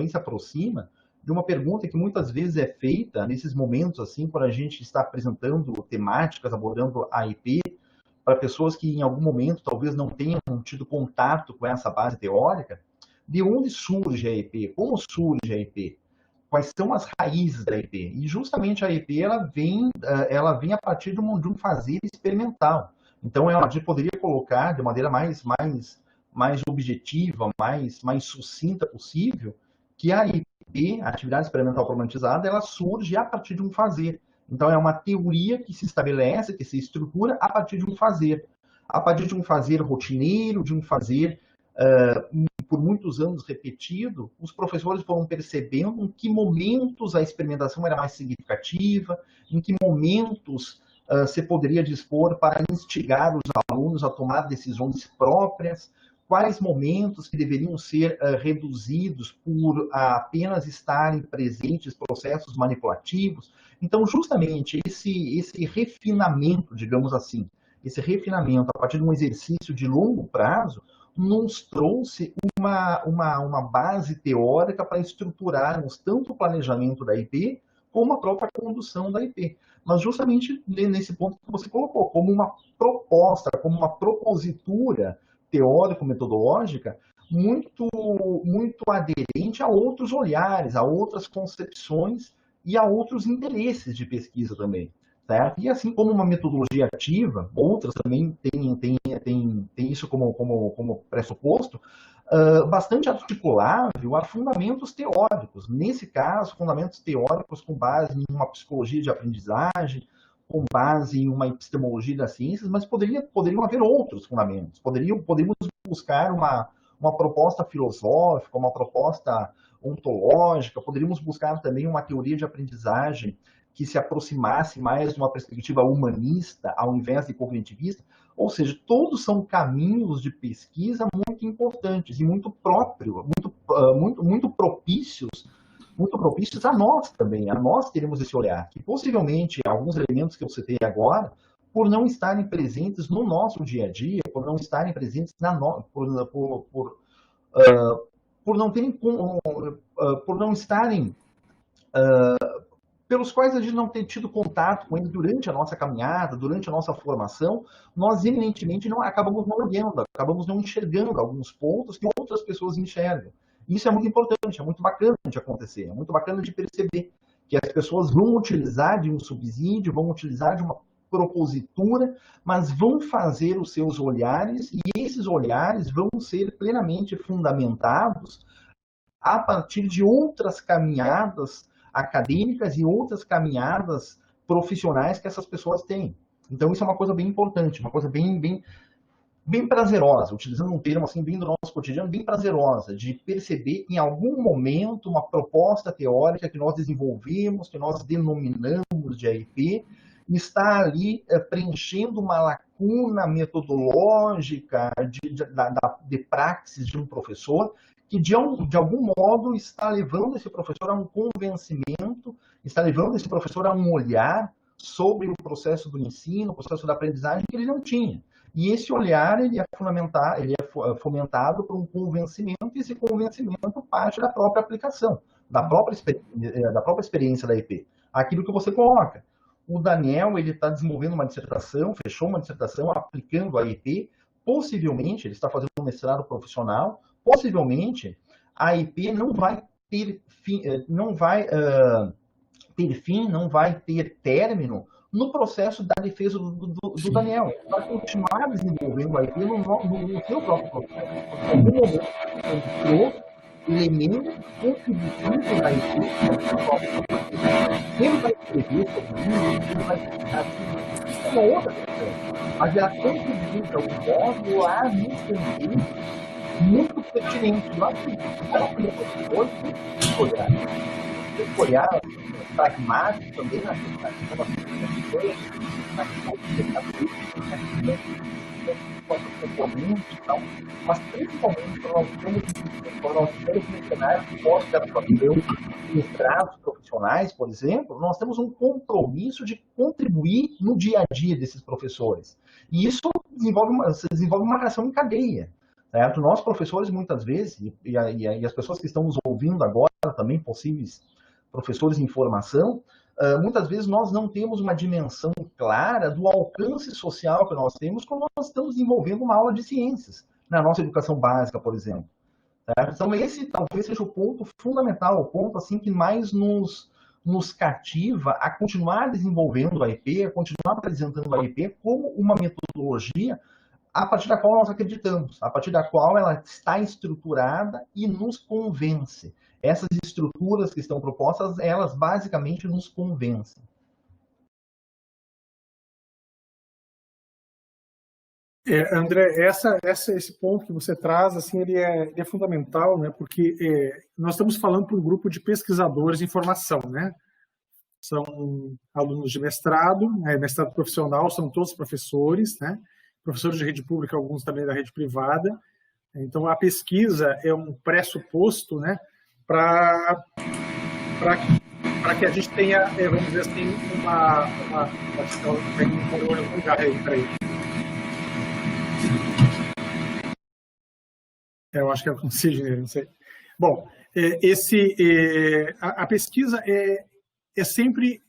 [SPEAKER 3] se aproxima de uma pergunta que muitas vezes é feita nesses momentos, assim, quando a gente está apresentando temáticas, abordando a IP, para pessoas que em algum momento talvez não tenham tido contato com essa base teórica, de onde surge a IP? Como surge a IP? Quais são as raízes da IP? E justamente a IP ela vem a partir de um fazer experimental. Então a gente poderia colocar de maneira mais objetiva, mais sucinta possível, que a IP, a atividade experimental problematizada, ela surge a partir de um fazer. Então, é uma teoria que se estabelece, que se estrutura a partir de um fazer rotineiro, de um fazer por muitos anos repetido. Os professores foram percebendo em que momentos a experimentação era mais significativa, em que momentos se poderia dispor para instigar os alunos a tomar decisões próprias, quais momentos que deveriam ser reduzidos por apenas estarem presentes processos manipulativos. Então, justamente, esse refinamento, digamos assim, esse refinamento a partir de um exercício de longo prazo, nos trouxe uma base teórica para estruturarmos tanto o planejamento da IP como a própria condução da IP. Mas justamente nesse ponto que você colocou, como uma proposta, como uma propositura teórico-metodológica muito aderente a outros olhares, a outras concepções e a outros interesses de pesquisa também. Certo? E assim como uma metodologia ativa, outras também têm isso como pressuposto, bastante articulável a fundamentos teóricos. Nesse caso, fundamentos teóricos com base em uma psicologia de aprendizagem, com base em uma epistemologia das ciências, mas poderiam haver outros fundamentos. Poderíamos buscar uma proposta filosófica, uma proposta ontológica, poderíamos buscar também uma teoria de aprendizagem que se aproximasse mais de uma perspectiva humanista ao invés de cognitivista. Ou seja, todos são caminhos de pesquisa muito importantes e muito propícios a nós também, a nós teremos esse olhar, que possivelmente alguns elementos que eu citei agora, por não estarem presentes no nosso dia a dia, por não estarem presentes por não estarem pelos quais a gente não tem tido contato com eles durante a nossa caminhada, durante a nossa formação, nós eminentemente acabamos não olhando, acabamos não enxergando alguns pontos que outras pessoas enxergam. Isso é muito importante, é muito bacana de acontecer, é muito bacana de perceber que as pessoas vão utilizar de um subsídio, vão utilizar de uma propositura, mas vão fazer os seus olhares e esses olhares vão ser plenamente fundamentados a partir de outras caminhadas acadêmicas e outras caminhadas profissionais que essas pessoas têm. Então, isso é uma coisa bem importante, uma coisa bem prazerosa, utilizando um termo assim bem do nosso cotidiano, bem prazerosa, de perceber em algum momento uma proposta teórica que nós desenvolvemos, que nós denominamos de AIP, está ali preenchendo uma lacuna metodológica de praxis de um professor, que de algum modo está levando esse professor a um convencimento, está levando esse professor a um olhar sobre o processo do ensino, o processo da aprendizagem que ele não tinha. E esse olhar ele é fomentado por um convencimento, e esse convencimento parte da própria aplicação, da própria experiência da IP. Aquilo que você coloca. O Daniel ele está desenvolvendo uma dissertação, fechou uma dissertação aplicando a IP, possivelmente ele está fazendo um mestrado profissional, possivelmente a IP não vai ter fim, não vai ter término no processo da defesa do Daniel. Vai continuar desenvolvendo a IP no seu próprio processo. Em algum momento, entrou elementos contributivos da IP. Ele vai escrever sobre isso, ele vai ficar assim, uma outra questão. Mas ela contribui de algum modo a nos entender muito pertinente. Nós temos que olhar pragmático também na questão mas principalmente quando nós temos funcionários pós-graduação, mestrados profissionais, por exemplo, nós temos um compromisso de contribuir no dia a dia desses professores. E isso desenvolve uma reação em cadeia. Certo? Nós, professores, muitas vezes, e as pessoas que estão nos ouvindo agora, também possíveis professores em formação, muitas vezes nós não temos uma dimensão clara do alcance social que nós temos quando nós estamos desenvolvendo uma aula de ciências, na nossa educação básica, por exemplo. Certo? Então, esse talvez seja o ponto fundamental, o ponto assim, que mais nos cativa a continuar desenvolvendo a IP, a continuar apresentando a IP como uma metodologia a partir da qual nós acreditamos, a partir da qual ela está estruturada e nos convence. Essas estruturas que estão propostas, elas basicamente nos convencem.
[SPEAKER 2] André, esse ponto que você traz, assim, ele é fundamental, né? Porque nós estamos falando para um grupo de pesquisadores em formação, né? São alunos de mestrado, mestrado profissional, são todos professores, né? Professores de rede pública, alguns também da rede privada. Então, a pesquisa é um pressuposto, né, para que a gente tenha, vamos dizer assim, eu acho que é o Sidney, não sei. Bom, a pesquisa é sempre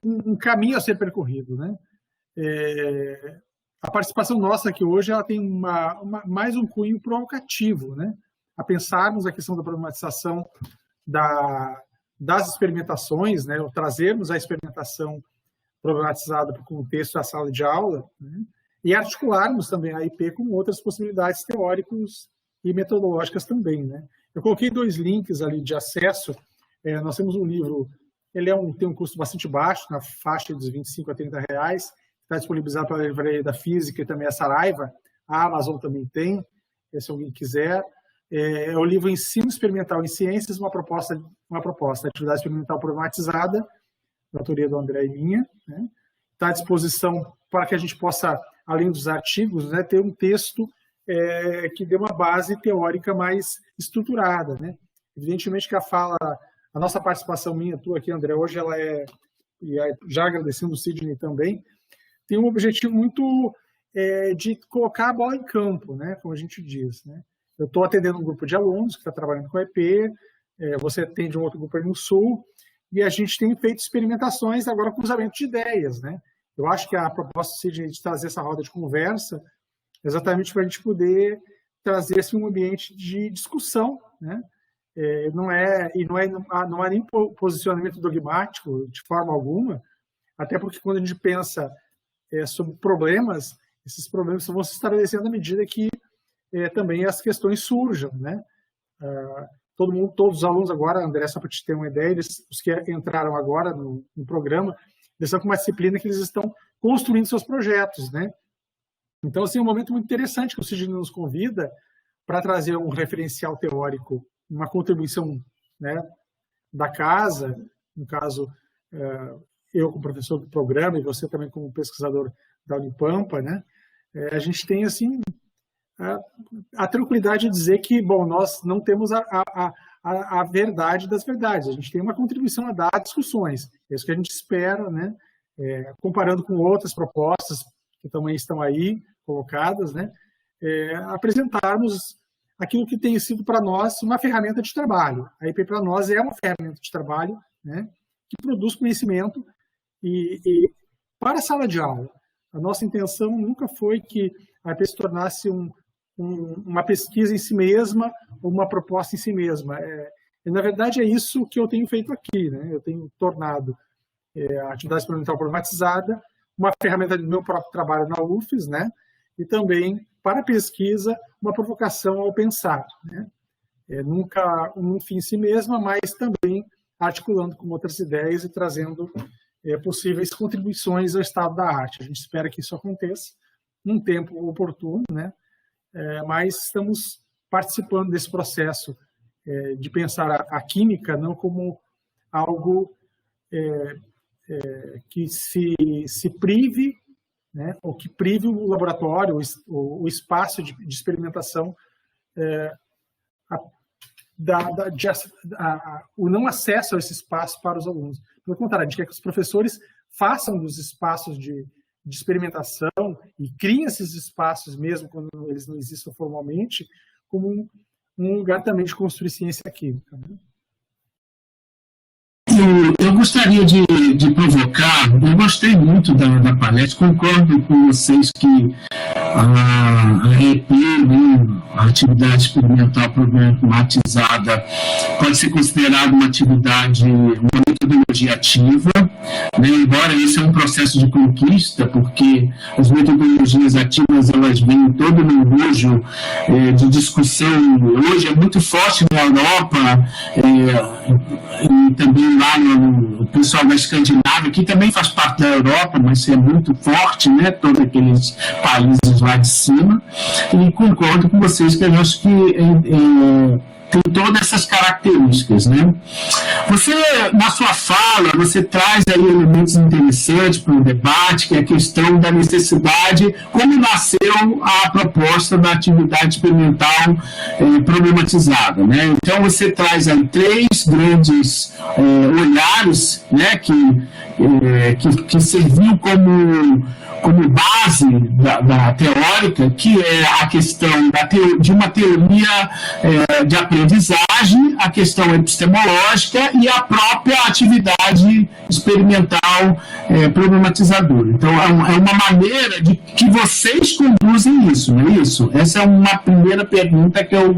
[SPEAKER 2] um caminho a ser percorrido, né? A participação nossa aqui hoje ela tem mais um cunho provocativo, né? A pensarmos a questão da problematização das experimentações, né? Ou trazermos a experimentação problematizada para o contexto da sala de aula, né? E articularmos também a IP com outras possibilidades teóricas e metodológicas também, né? Eu coloquei 2 links ali de acesso. Nós temos um livro, ele tem um custo bastante baixo, na faixa dos R$25 a R$30, está disponibilizado pela Livraria da Física e também a Saraiva. A Amazon também tem, se alguém quiser. É o livro Ensino Experimental em Ciências, uma proposta, atividade experimental problematizada, da autoria do André e minha, né? Está à disposição para que a gente possa, além dos artigos, né, ter um texto que dê uma base teórica mais estruturada, né? Evidentemente que a nossa participação minha, tua aqui, André, hoje ela já agradecendo o Sidney também, tem um objetivo muito de colocar a bola em campo, né, como a gente diz, né? Eu estou atendendo um grupo de alunos que está trabalhando com EP, você atende um outro grupo aí no Sul, e a gente tem feito experimentações agora com cruzamento de ideias, né? Eu acho que a proposta seja de trazer essa roda de conversa exatamente para a gente poder trazer assim, um ambiente de discussão, né? Não há nem posicionamento dogmático de forma alguma, até porque quando a gente pensa sobre problemas, esses problemas vão se estabelecendo à medida que também as questões surjam, né? Todos os alunos agora, André, só para te ter uma ideia, os que entraram agora no programa, eles estão com uma disciplina que eles estão construindo seus projetos, né? Então, assim, é um momento muito interessante que o Sidney nos convida para trazer um referencial teórico, uma contribuição, né, da casa, no caso, eu como professor do programa e você também como pesquisador da Unipampa, né? A gente tem, assim, a tranquilidade de dizer que, bom, nós não temos a verdade das verdades, a gente tem uma contribuição a dar a discussões, é isso que a gente espera, né? Comparando com outras propostas que também estão aí colocadas, né? Apresentarmos aquilo que tem sido para nós uma ferramenta de trabalho. A IP para nós é uma ferramenta de trabalho, né, que produz conhecimento e para a sala de aula. A nossa intenção nunca foi que a IP se tornasse uma pesquisa em si mesma, ou uma proposta em si mesma. E, na verdade, é isso que eu tenho feito aqui, né? Eu tenho tornado a atividade experimental problematizada uma ferramenta do meu próprio trabalho na UFES, né? E também, para a pesquisa, uma provocação ao pensar, né? Nunca um fim em si mesma, mas também articulando com outras ideias e trazendo possíveis contribuições ao estado da arte. A gente espera que isso aconteça num tempo oportuno, né? Mas estamos participando desse processo de pensar a química não como algo que se prive, né? Ou que prive o laboratório, o espaço de experimentação, o não acesso a esse espaço para os alunos. Pelo contrário, a gente quer que os professores façam dos espaços de experimentação e criem esses espaços, mesmo quando eles não existam formalmente, como um lugar também de construir ciência química.
[SPEAKER 1] Eu gostaria de provocar, eu gostei muito da palestra, concordo com vocês que a EP, né, a atividade experimental problematizada, pode ser considerada uma atividade, uma metodologia ativa, né, embora isso é um processo de conquista, porque as metodologias ativas elas vêm todo no bojo de discussão, hoje é muito forte na Europa, e também lá no pessoal da Escandinávia, que também faz parte da Europa, mas é muito forte, né, todos aqueles países lá de cima, e concordo com vocês que eu acho que tem todas essas características, né? Você, na sua fala, você traz aí elementos interessantes para o debate, que é a questão da necessidade, como nasceu a proposta da atividade experimental problematizada, né? Então, você traz aí 3 grandes olhares, né, que serviam como base da teórica, que é a questão de uma teoria de aprendizagem, a questão epistemológica e a própria atividade experimental problematizadora. Então, é uma maneira de que vocês conduzem isso, não é isso? Essa é uma primeira pergunta que eu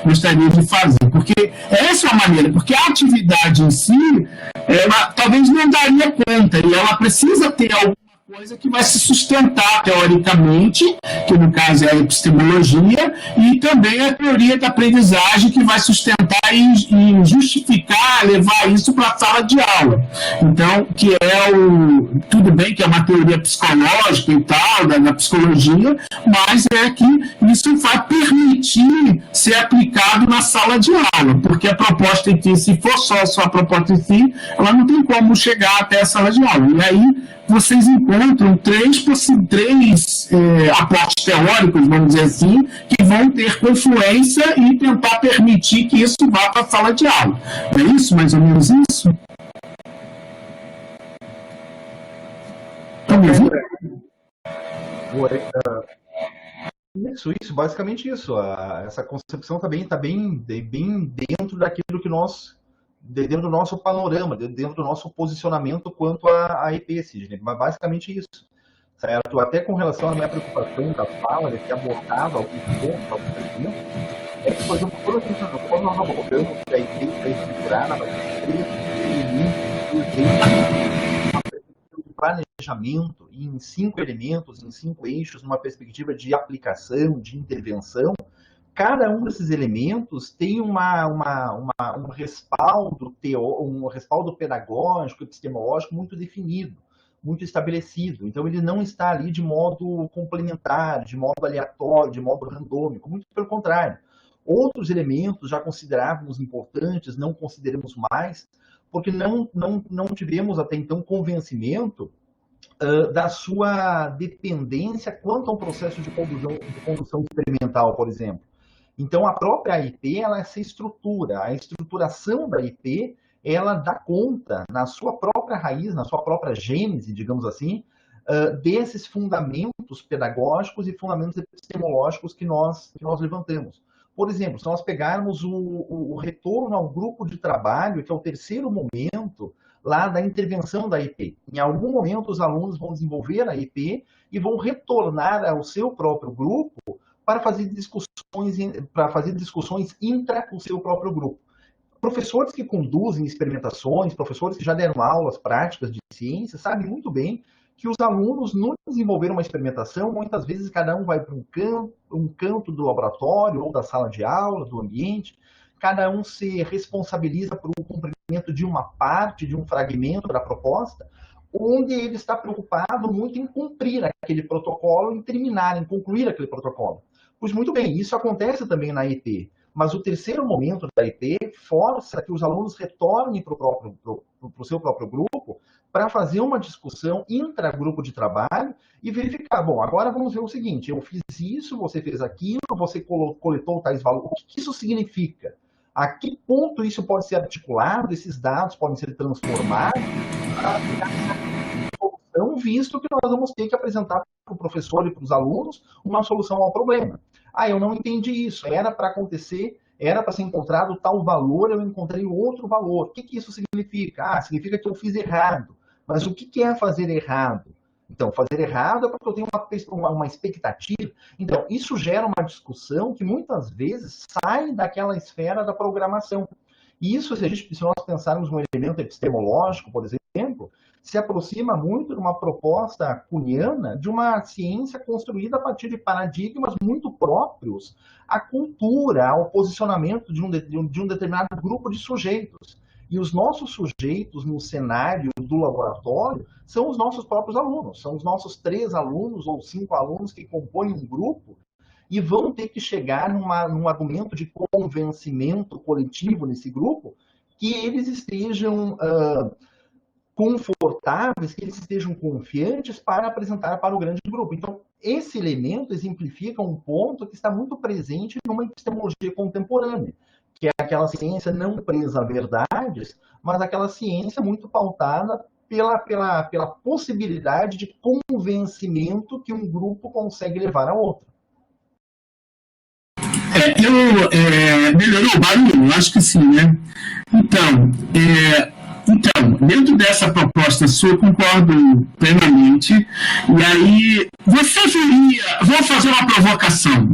[SPEAKER 1] gostaria de fazer, porque essa é a maneira, porque a atividade em si, ela talvez não daria conta, e ela precisa ter alguma coisa que vai se sustentar teoricamente, que no caso é a epistemologia, e também a teoria da aprendizagem que vai sustentar e justificar, levar isso para a sala de aula. Então, que tudo bem que é uma teoria psicológica e tal, da psicologia, mas é que isso vai permitir ser aplicado na sala de aula, porque a proposta em si, se for só a proposta em si, ela não tem como chegar até a sala de aula. E aí, vocês encontram 3 aportes teóricos, vamos dizer assim, que vão ter confluência e tentar permitir que isso vá para a sala de aula. Não é isso? Mais ou menos isso? Estão me ouvindo?
[SPEAKER 3] Isso, basicamente isso. Essa concepção também está bem dentro daquilo que nós, dentro do nosso panorama, dentro do nosso posicionamento quanto à EP, Sidney. Mas basicamente isso. Certo? Até com relação à minha preocupação da fala, de que abordava alguns pontos, é que, por exemplo, quando nós abordamos que a EP está estruturada, vai ter 3 elementos de planejamento em 5 elementos, em 5 eixos, numa perspectiva de aplicação, de intervenção. Cada um desses elementos tem um respaldo pedagógico, epistemológico muito definido, muito estabelecido. Então, ele não está ali de modo complementar, de modo aleatório, de modo randômico, muito pelo contrário. Outros elementos já considerávamos importantes, não consideramos mais, porque não tivemos até então convencimento da sua dependência quanto ao processo de condução experimental, por exemplo. Então, a própria IP, ela se estrutura. A estruturação da IP, ela dá conta, na sua própria raiz, na sua própria gênese, digamos assim, desses fundamentos pedagógicos e fundamentos epistemológicos que nós levantamos. Por exemplo, se nós pegarmos o retorno ao grupo de trabalho, que é o terceiro momento lá da intervenção da IP. Em algum momento, os alunos vão desenvolver a IP e vão retornar ao seu próprio grupo para fazer discussões intra o seu próprio grupo. Professores que conduzem experimentações, professores que já deram aulas práticas de ciência, sabem muito bem que os alunos, no desenvolver uma experimentação, muitas vezes cada um vai para um canto do laboratório ou da sala de aula, do ambiente, cada um se responsabiliza por um cumprimento de uma parte, de um fragmento da proposta, onde ele está preocupado muito em cumprir aquele protocolo, em terminar, em concluir aquele protocolo. Pois muito bem, isso acontece também na IP, mas o terceiro momento da IP força que os alunos retornem para o seu próprio grupo para fazer uma discussão intra-grupo de trabalho e verificar, bom, agora vamos ver o seguinte, eu fiz isso, você fez aquilo, você coletou tais valores, o que isso significa? A que ponto isso pode ser articulado, esses dados podem ser transformados para solução, visto que nós vamos ter que apresentar para o professor e para os alunos uma solução ao problema. Ah, eu não entendi isso, era para acontecer, era para ser encontrado tal valor, eu encontrei outro valor. O que isso significa? Ah, significa que eu fiz errado. Mas o que é fazer errado? Então, fazer errado é porque eu tenho uma expectativa. Então, isso gera uma discussão que muitas vezes sai daquela esfera da programação. E isso, se nós pensarmos no elemento epistemológico, por exemplo, se aproxima muito de uma proposta kuhniana de uma ciência construída a partir de paradigmas muito próprios à cultura, ao posicionamento de um determinado grupo de sujeitos. E os nossos sujeitos no cenário do laboratório são os nossos próprios alunos, são os nossos 3 alunos ou 5 alunos que compõem um grupo e vão ter que chegar num argumento de convencimento coletivo nesse grupo que eles estejam confortáveis, que eles estejam confiantes para apresentar para o grande grupo. Então, esse elemento exemplifica um ponto que está muito presente numa epistemologia contemporânea, que é aquela ciência não presa a verdades, mas aquela ciência muito pautada pela possibilidade de convencimento que um grupo consegue levar a outro.
[SPEAKER 1] Melhorou o barulho? Acho que sim, né? Então, dentro dessa proposta sua, eu concordo plenamente. E aí, você viria... Vou fazer uma provocação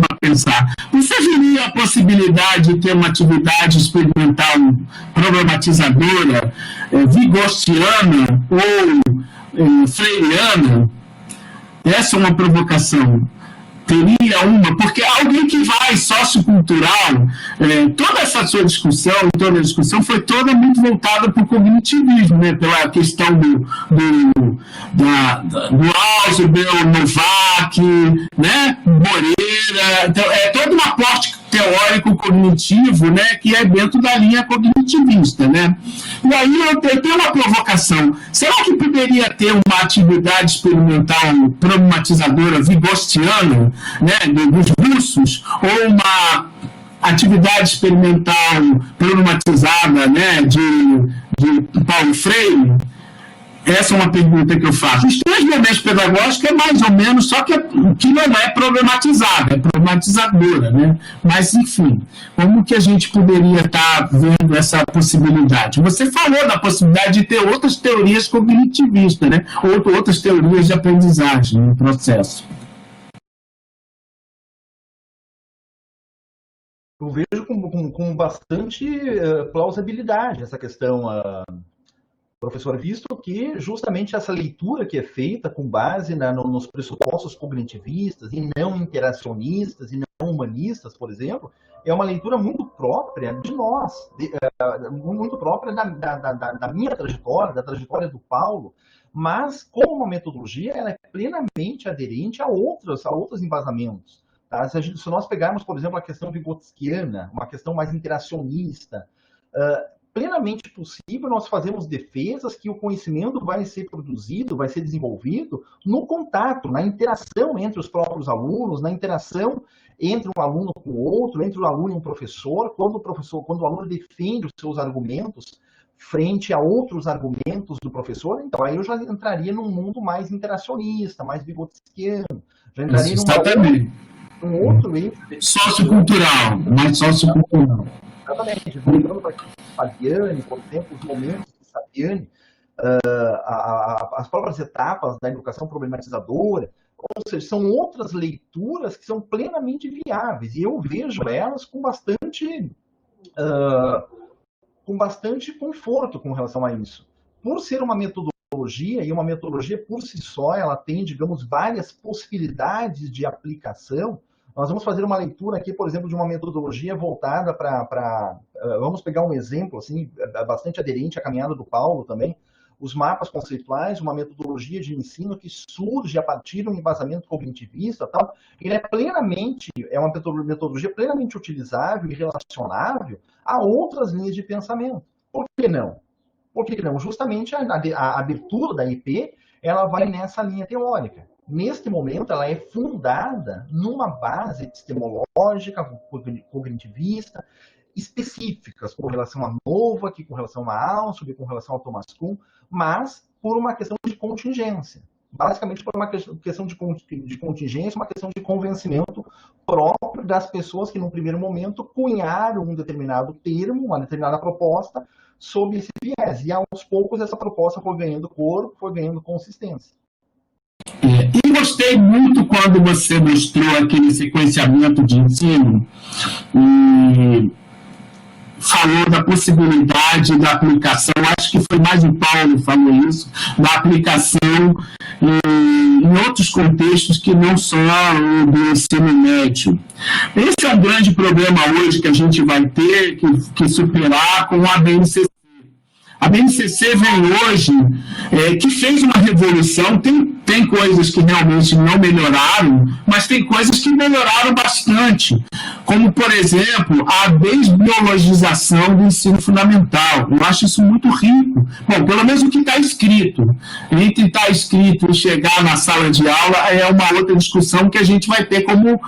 [SPEAKER 1] para pensar. Você viria a possibilidade de ter uma atividade experimental problematizadora, vigostiana ou freiriana? Essa é uma provocação. Teria uma, porque alguém que vai sociocultural, toda essa sua discussão, toda a discussão foi toda muito voltada para o cognitivismo, né, pela questão do Ausubel, Novak, né, Moreira, então, todo um aporte teórico cognitivo, né, que é dentro da linha cognitivista, né. E aí eu tenho uma provocação. Será que poderia ter uma atividade experimental problematizadora vigostiana, né, dos russos, ou uma atividade experimental problematizada, né, de Paulo Freire? Essa é uma pergunta que eu faço. Os 3 momentos pedagógicos é mais ou menos, só que não é problematizada, é problematizadora, né? Mas, enfim, como que a gente poderia estar vendo essa possibilidade? Você falou da possibilidade de ter outras teorias cognitivistas, né? Outras teorias de aprendizagem no processo.
[SPEAKER 3] Eu vejo com bastante plausibilidade essa questão, professor, visto que justamente essa leitura que é feita com base nos pressupostos cognitivistas e não interacionistas e não humanistas, por exemplo, é uma leitura muito própria de nós, muito própria da minha trajetória, da trajetória do Paulo, mas como uma metodologia, ela é plenamente aderente a outros embasamentos. Tá? Se nós pegarmos, por exemplo, a questão vigotskiana, uma questão mais interacionista, plenamente possível nós fazermos defesas que o conhecimento vai ser produzido, vai ser desenvolvido no contato, na interação entre os próprios alunos, na interação entre um aluno com o outro, entre o aluno e um professor, quando o aluno defende os seus argumentos frente a outros argumentos do professor, então aí eu já entraria num mundo mais interacionista, mais vigotskiano, já entraria num outro eixo
[SPEAKER 1] sociocultural, mais sociocultural.
[SPEAKER 3] Exatamente, voltando para Fabiani, por exemplo, os momentos de Fabiani, as próprias etapas da educação problematizadora, Ou seja, são outras leituras que são plenamente viáveis, e eu vejo elas com bastante conforto com relação a isso. Por ser uma metodologia, e uma metodologia por si só, ela tem, digamos, várias possibilidades de aplicação. Nós vamos fazer uma leitura aqui, por exemplo, de uma metodologia voltada para... Vamos pegar um exemplo, assim, bastante aderente à caminhada do Paulo também, os mapas conceituais, uma metodologia de ensino que surge a partir de um embasamento cognitivista, tal. Ele é uma metodologia plenamente utilizável e relacionável a outras linhas de pensamento. Por que não? Por que não? Justamente a abertura da IP, ela vai nessa linha teórica. Neste momento, ela é fundada numa base epistemológica, cognitivista, específicas com relação a Novack, com relação a Alsop, com relação ao Thomas Kuhn, mas por uma questão de contingência. Basicamente por uma questão de contingência, uma questão de convencimento próprio das pessoas que, num primeiro momento, cunharam um determinado termo, uma determinada proposta, sob esse viés. E, aos poucos, essa proposta foi ganhando corpo, foi ganhando consistência.
[SPEAKER 1] E gostei muito quando você mostrou aquele sequenciamento de ensino e falou da possibilidade da aplicação, acho que foi mais o Paulo que falou isso, da aplicação em outros contextos que não só o do ensino médio. Esse é um grande problema hoje que a gente vai ter que superar com a BNCC. A BNCC vem hoje, que fez uma revolução, tem coisas que realmente não melhoraram, mas tem coisas que melhoraram bastante, como, por exemplo, a desbiologização do ensino fundamental. Eu acho isso muito rico. Bom, pelo menos o que está escrito. Entre estar escrito e chegar na sala de aula é uma outra discussão que a gente vai ter como,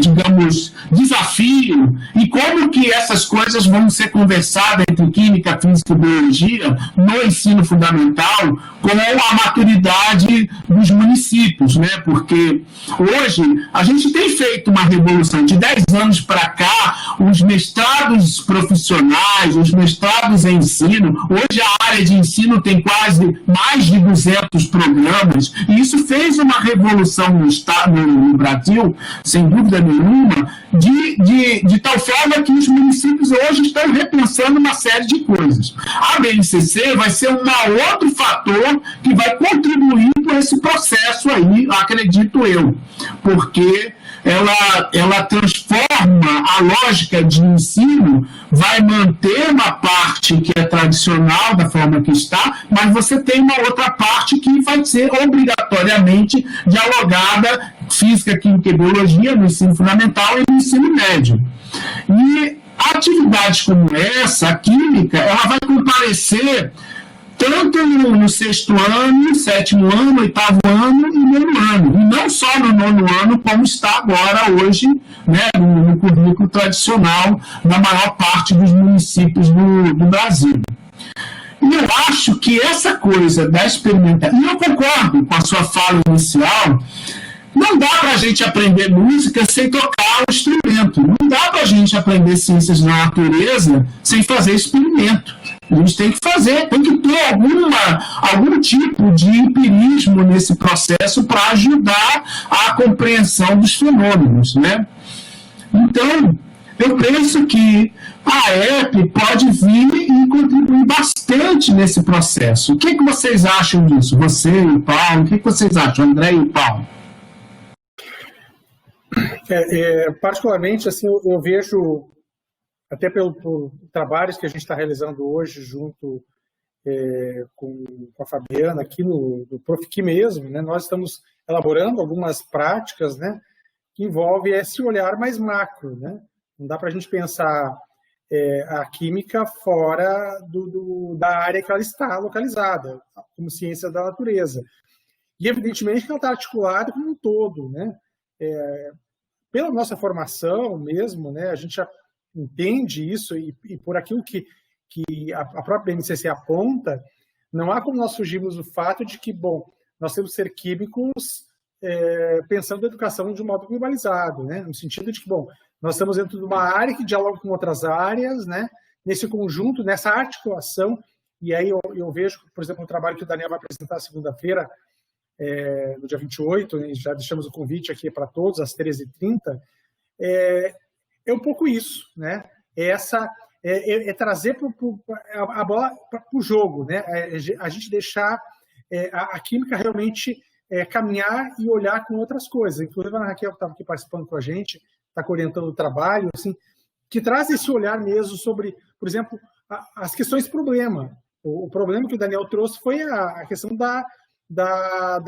[SPEAKER 1] digamos, desafio, e como que essas coisas vão ser conversadas entre química, física e biologia no ensino fundamental com a maturidade dos municípios, né? Porque hoje a gente tem feito uma revolução. De 10 anos para cá, os mestrados profissionais, os mestrados em ensino, hoje a área de ensino tem quase mais de 200 programas, e isso fez uma revolução no Brasil, sem dúvida nenhuma, de tal forma que os municípios hoje estão repensando uma série de coisas. A BNCC vai ser um outro fator que vai contribuir por esse processo aí, acredito eu, porque ela transforma a lógica de ensino, vai manter uma parte que é tradicional da forma que está, mas você tem uma outra parte que vai ser obrigatoriamente dialogada, física, química e biologia, no ensino fundamental e no ensino médio. E atividades como essa, a química, ela vai comparecer tanto no 6º ano, 7º ano, 8º ano e 9º ano. E não só no 9º ano, como está agora, hoje, né, no currículo tradicional da maior parte dos municípios do Brasil. E eu acho que essa coisa da experimentação, e eu concordo com a sua fala inicial, não dá para a gente aprender música sem tocar o instrumento. Não dá para a gente aprender ciências da natureza sem fazer experimento. A gente tem que fazer, tem que ter algum tipo de empirismo nesse processo para ajudar a compreensão dos fenômenos, né? Então, eu penso que a EP pode vir e contribuir bastante nesse processo. O que vocês acham disso? Você e o Paulo, o que vocês acham, André e o Paulo?
[SPEAKER 2] Particularmente, assim, eu vejo, até por trabalhos que a gente está realizando hoje junto com a Fabiana aqui no Profic mesmo, né, nós estamos elaborando algumas práticas, né, que envolvem esse olhar mais macro, né? Não dá para a gente pensar a química fora da área que ela está localizada, como ciência da natureza. E, evidentemente, que ela está articulada como um todo, né? Pela nossa formação mesmo, né, a gente já entende isso, e por aquilo que a própria BNCC aponta, não há como nós fugirmos do fato de que, bom, nós temos que ser químicos pensando a educação de um modo globalizado, né, no sentido de que, bom, nós estamos dentro de uma área que dialoga com outras áreas, né, nesse conjunto, nessa articulação, e aí eu vejo, por exemplo, o trabalho que o Daniel vai apresentar segunda-feira, no dia 28, né, já deixamos o convite aqui para todos, às 13h30, é um pouco isso, né? É trazer a bola para o jogo, né? A gente deixar a química realmente caminhar e olhar com outras coisas. Inclusive, a Raquel, que estava aqui participando com a gente, está orientando o trabalho, assim, que traz esse olhar mesmo sobre, por exemplo, as questões problema. O problema que o Daniel trouxe foi a questão da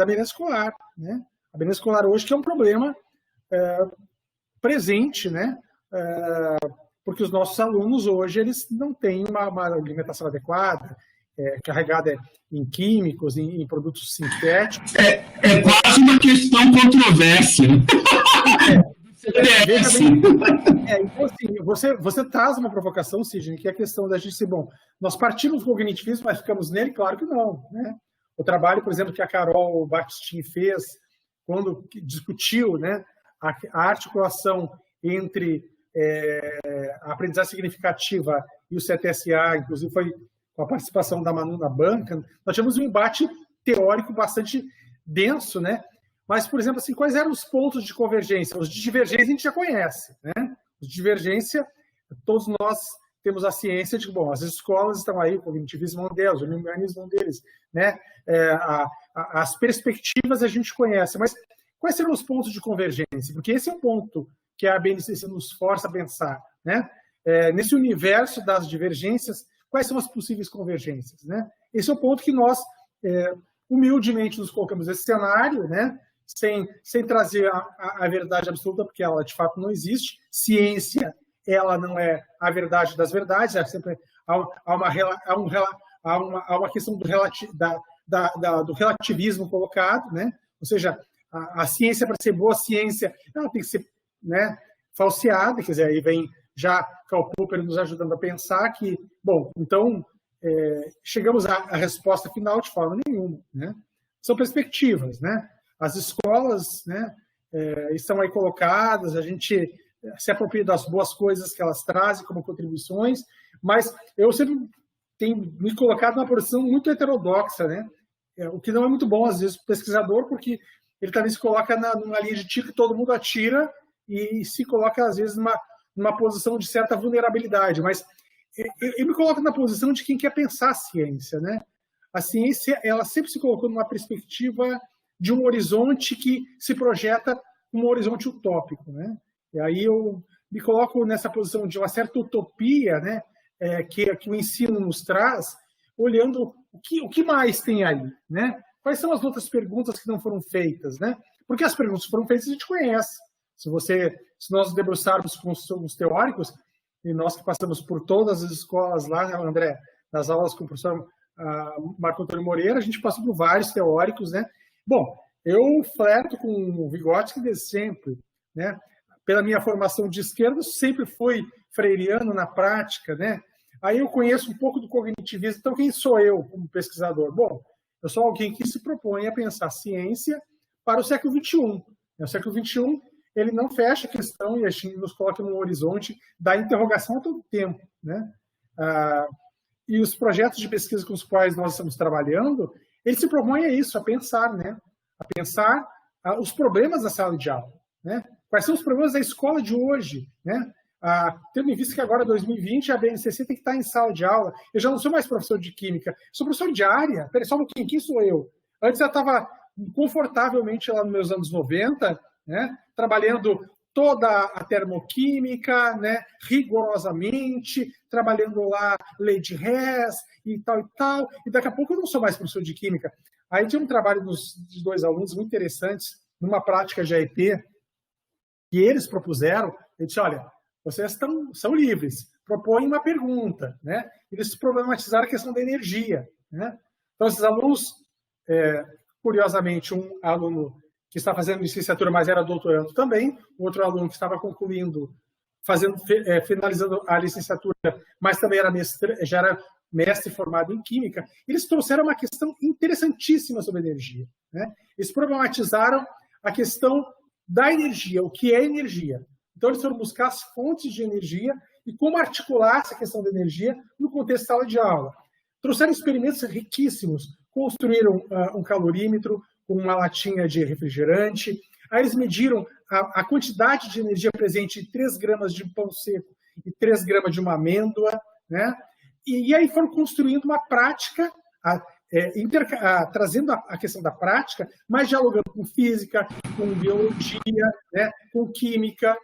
[SPEAKER 2] merenda escolar, né? A merenda escolar hoje que é um problema presente, né? Porque os nossos alunos hoje eles não têm uma alimentação adequada, carregada em químicos, em produtos sintéticos.
[SPEAKER 1] É quase uma questão controversa.
[SPEAKER 2] Veja bem, então, assim, você traz uma provocação, Sidney, que é a questão da gente dizer, bom, nós partimos do cognitivismo, mas ficamos nele? Claro que não, né? O trabalho, por exemplo, que a Carol Bakhtin fez quando discutiu, né, a articulação entre a aprendizagem significativa e o CTSA, inclusive foi com a participação da Manu na banca, nós tivemos um embate teórico bastante denso, né? Mas, por exemplo, assim, quais eram os pontos de convergência? Os de divergência a gente já conhece, né? Os de divergência, todos nós temos a ciência de que, bom, as escolas estão aí, o cognitivismo é um deles, o linguanismo é um deles, né? As perspectivas a gente conhece, mas quais serão os pontos de convergência? Porque esse é um ponto que a BNCC nos força a pensar, né? Nesse universo das divergências, quais são as possíveis convergências, né? Esse é o ponto que nós, humildemente, nos colocamos nesse cenário, né? Sem trazer a verdade absoluta, porque ela, de fato, não existe. Ciência, ela não é a verdade das verdades, sempre há uma questão do relativismo colocado, né? Ou seja, a ciência, para ser boa ciência, ela tem que ser, né, falseada, quer dizer, aí vem já Karl Popper nos ajudando a pensar que, bom, então, chegamos à resposta final de forma nenhuma, né? São perspectivas, né? As escolas, né, estão aí colocadas, a gente se apropria das boas coisas que elas trazem como contribuições, mas eu sempre tenho me colocado numa posição muito heterodoxa, né? O que não é muito bom, às vezes, para o pesquisador, porque ele também se coloca numa linha de tiro que todo mundo atira e se coloca, às vezes, numa posição de certa vulnerabilidade. Mas eu me coloco na posição de quem quer pensar a ciência, né? A ciência, ela sempre se colocou numa perspectiva de um horizonte que se projeta como um horizonte utópico, né? E aí eu me coloco nessa posição de uma certa utopia, né? Que o ensino nos traz, olhando o que mais tem aí, né? Quais são as outras perguntas que não foram feitas, né? Porque as perguntas que foram feitas a gente conhece. Se nós nos debruçarmos com os teóricos, e nós que passamos por todas as escolas lá, né, André, nas aulas com o professor Marco Antônio Moreira, a gente passou por vários teóricos, né? Bom, eu flerto com o Vygotsky desde sempre, né? Pela minha formação de esquerda, eu sempre fui freiriano na prática, né? Aí eu conheço um pouco do cognitivismo, então quem sou eu como pesquisador? Bom, eu sou alguém que se propõe a pensar ciência para o século XXI. O século XXI, ele não fecha a questão e a gente nos coloca num horizonte da interrogação a todo tempo, né? E os projetos de pesquisa com os quais nós estamos trabalhando, ele se propõe a isso, a pensar, né? A pensar os problemas da sala de aula, né? Quais são os problemas da escola de hoje, né? Tendo em vista que agora, 2020, a BNCC tem que estar em sala de aula. Eu já não sou mais professor de química, sou professor de área. Peraí, só um pouquinho, quem sou eu? Antes eu estava confortavelmente lá nos meus anos 90, né? Trabalhando toda a termoquímica, né, rigorosamente, trabalhando lá lei de Hess e tal, e daqui a pouco eu não sou mais professor de química. Aí tinha um trabalho de dois alunos muito interessantes, numa prática de AEP, que eles propuseram. Eu disse, olha, vocês são livres, propõem uma pergunta, né? Eles problematizaram a questão da energia, né? Então, esses alunos, curiosamente, um aluno que está fazendo licenciatura, mas era doutorando também, outro aluno que estava concluindo, finalizando a licenciatura, mas também já era mestre formado em química. Eles trouxeram uma questão interessantíssima sobre energia, né? Eles problematizaram a questão da energia, o que é energia. Então, eles foram buscar as fontes de energia e como articular essa questão da energia no contexto de sala de aula. Trouxeram experimentos riquíssimos, construíram um calorímetro, com uma latinha de refrigerante. Aí eles mediram a quantidade de energia presente em 3 gramas de pão seco e 3 gramas de uma amêndoa, né? E aí foram construindo uma prática, trazendo a questão da prática, mas dialogando com física, com biologia, né? Com química,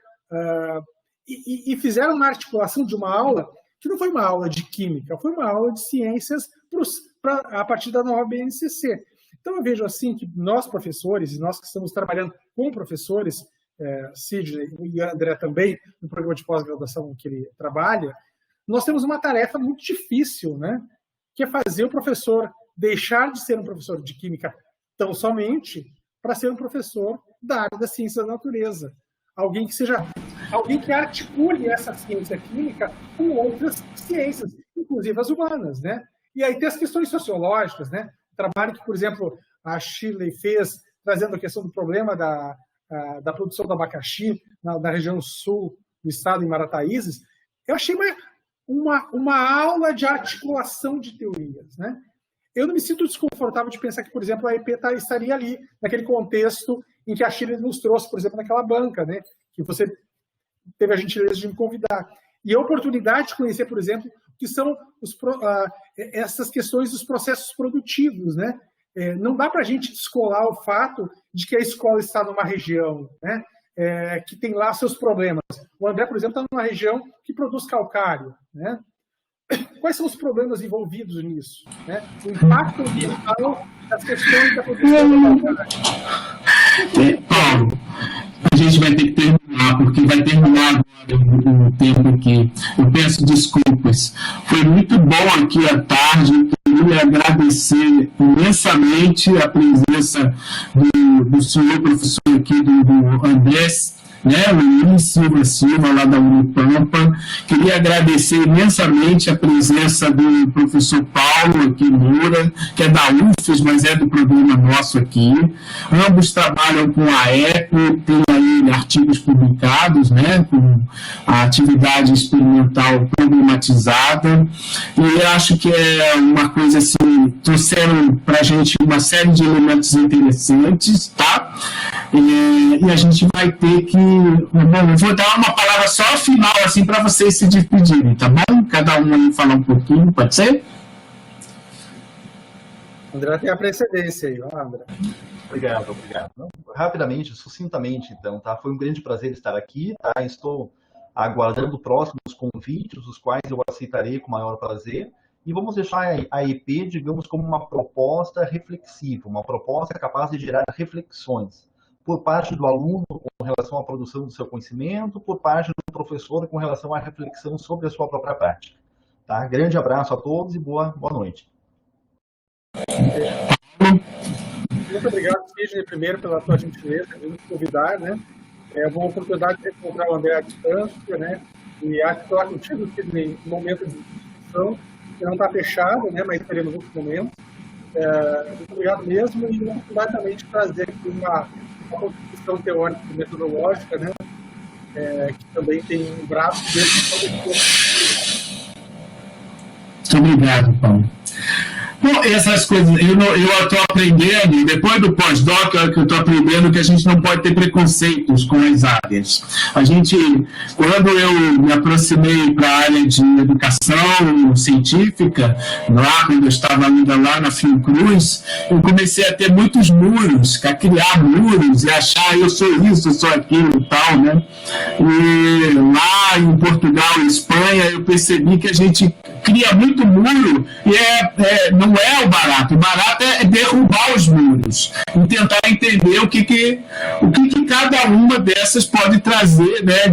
[SPEAKER 2] e fizeram uma articulação de uma aula que não foi uma aula de química, foi uma aula de ciências a partir da nova BNCC. Então, eu vejo assim que nós, professores, e nós que estamos trabalhando com professores, Sidney e André também, no programa de pós-graduação que ele trabalha, nós temos uma tarefa muito difícil, né? Que é fazer o professor deixar de ser um professor de química tão somente para ser um professor da área da ciência da natureza. Alguém que articule essa ciência química com outras ciências, inclusive as humanas, né? E aí tem as questões sociológicas, né? Trabalho que, por exemplo, a Shirley fez, trazendo a questão do problema da produção do abacaxi na região sul do estado, em Marataízes, eu achei uma aula de articulação de teorias, né? Eu não me sinto desconfortável de pensar que, por exemplo, a EP estaria ali, naquele contexto em que a Shirley nos trouxe, por exemplo, naquela banca, né? Que você teve a gentileza de me convidar. E a oportunidade de conhecer, por exemplo, que são essas questões dos processos produtivos, né? Não dá para a gente descolar o fato de que a escola está numa região, né? Que tem lá seus problemas. O André, por exemplo, está numa região que produz calcário, né? Quais são os problemas envolvidos nisso, né? O impacto ambiental das questões da produção do calcário.
[SPEAKER 1] Paulo, a gente vai ter que terminar, porque vai terminar agora o tempo aqui. Eu peço desculpas. Foi muito bom aqui à tarde. Eu queria agradecer imensamente a presença do senhor professor aqui, do Andrés, né, o Luiz Silva, lá da Unipampa. Queria agradecer imensamente a presença do professor Paulo aqui, Moura, que é da UFES, mas é do programa nosso aqui. Ambos trabalham com a EPO, tem aí artigos publicados, né, com a atividade experimental problematizada, e acho que é uma coisa assim, trouxeram para a gente uma série de elementos interessantes, tá? E a gente vai ter que... Bom, eu vou dar uma palavra só final, assim, para vocês se despedirem, tá bom? Cada um aí falar um pouquinho, pode ser?
[SPEAKER 2] André tem a precedência aí, ó, André.
[SPEAKER 3] Obrigado. Rapidamente, sucintamente, então, tá? Foi um grande prazer estar aqui, tá? Estou aguardando próximos convites, os quais eu aceitarei com o maior prazer, e vamos deixar a EP, digamos, como uma proposta reflexiva, uma proposta capaz de gerar reflexões, por parte do aluno com relação à produção do seu conhecimento, por parte do professor com relação à reflexão sobre a sua própria prática. Tá? Grande abraço a todos e boa noite.
[SPEAKER 2] Muito obrigado, Sidney, primeiro, pela tua gentileza de nos convidar, né? É uma oportunidade de encontrar o André à distância, né? E acho que falar contigo, Sidney, em momento de discussão, que não está fechado, né? Mas teremos outros momentos. Muito obrigado mesmo, e uma oportunidade também de trazer aqui uma contribuição teórica e metodológica, né? Que também tem um braço dentro do...
[SPEAKER 1] Muito obrigado, Paulo. Bom, essas coisas, eu estou aprendendo, depois do pós-doc, eu estou aprendendo que a gente não pode ter preconceitos com as áreas. Quando eu me aproximei para a área de educação científica, lá quando eu estava ainda lá na Fiocruz, eu comecei a ter muitos muros, a criar muros e achar eu sou isso, eu sou aquilo e tal, né? E lá em Portugal e Espanha, eu percebi que a gente cria muito muro e não é o barato é derrubar os muros e tentar entender o que cada uma dessas pode trazer, né,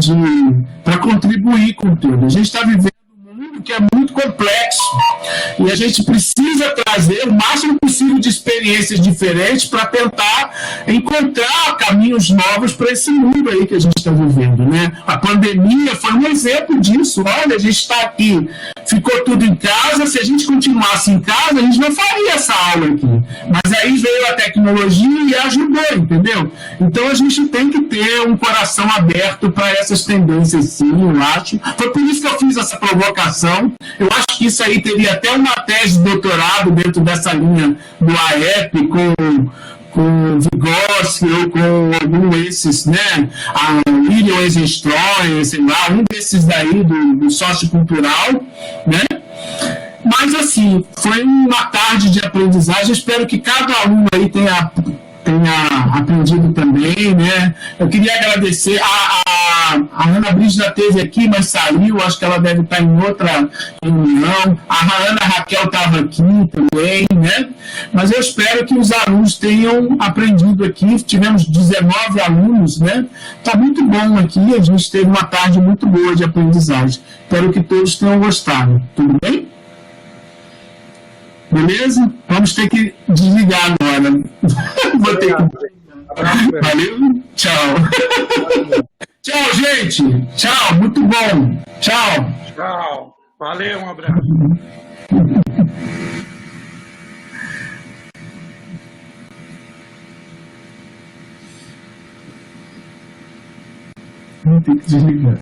[SPEAKER 1] para contribuir com tudo. A gente está vivendo um mundo que é muito complexo e a gente precisa trazer o máximo possível de experiências diferentes para tentar encontrar caminhos novos para esse mundo aí que a gente está vivendo, né? A pandemia foi um exemplo disso. Olha, a gente está aqui, ficou tudo em casa. Se a gente continuasse em casa, a gente não faria essa aula aqui. Mas aí veio a tecnologia e ajudou, entendeu? Então a gente tem que ter um coração aberto para essas tendências, sim, eu acho. Foi por isso que eu fiz essa provocação. Eu acho que isso aí teria até uma tese de doutorado dentro dessa linha do AEP, com com Vygotsky ou com algum desses, né, a William Eisenstein, sei lá, um desses daí do sociocultural, né? Mas, assim, foi uma tarde de aprendizagem. Espero que cada aluno aí tenha aprendido também, né? Eu queria agradecer. A Ana Brígida esteve aqui, mas saiu. Acho que ela deve estar em outra reunião. A Ana Raquel estava aqui também, né? Mas eu espero que os alunos tenham aprendido aqui. Tivemos 19 alunos, né? Está muito bom aqui. A gente teve uma tarde muito boa de aprendizagem. Espero que todos tenham gostado. Tudo bem? Beleza? Vamos ter que desligar agora. Vou ter que... Valeu? Tchau. Tchau, gente. Tchau, muito bom. Tchau.
[SPEAKER 4] Tchau. Valeu, um abraço.
[SPEAKER 1] Vou ter que desligar.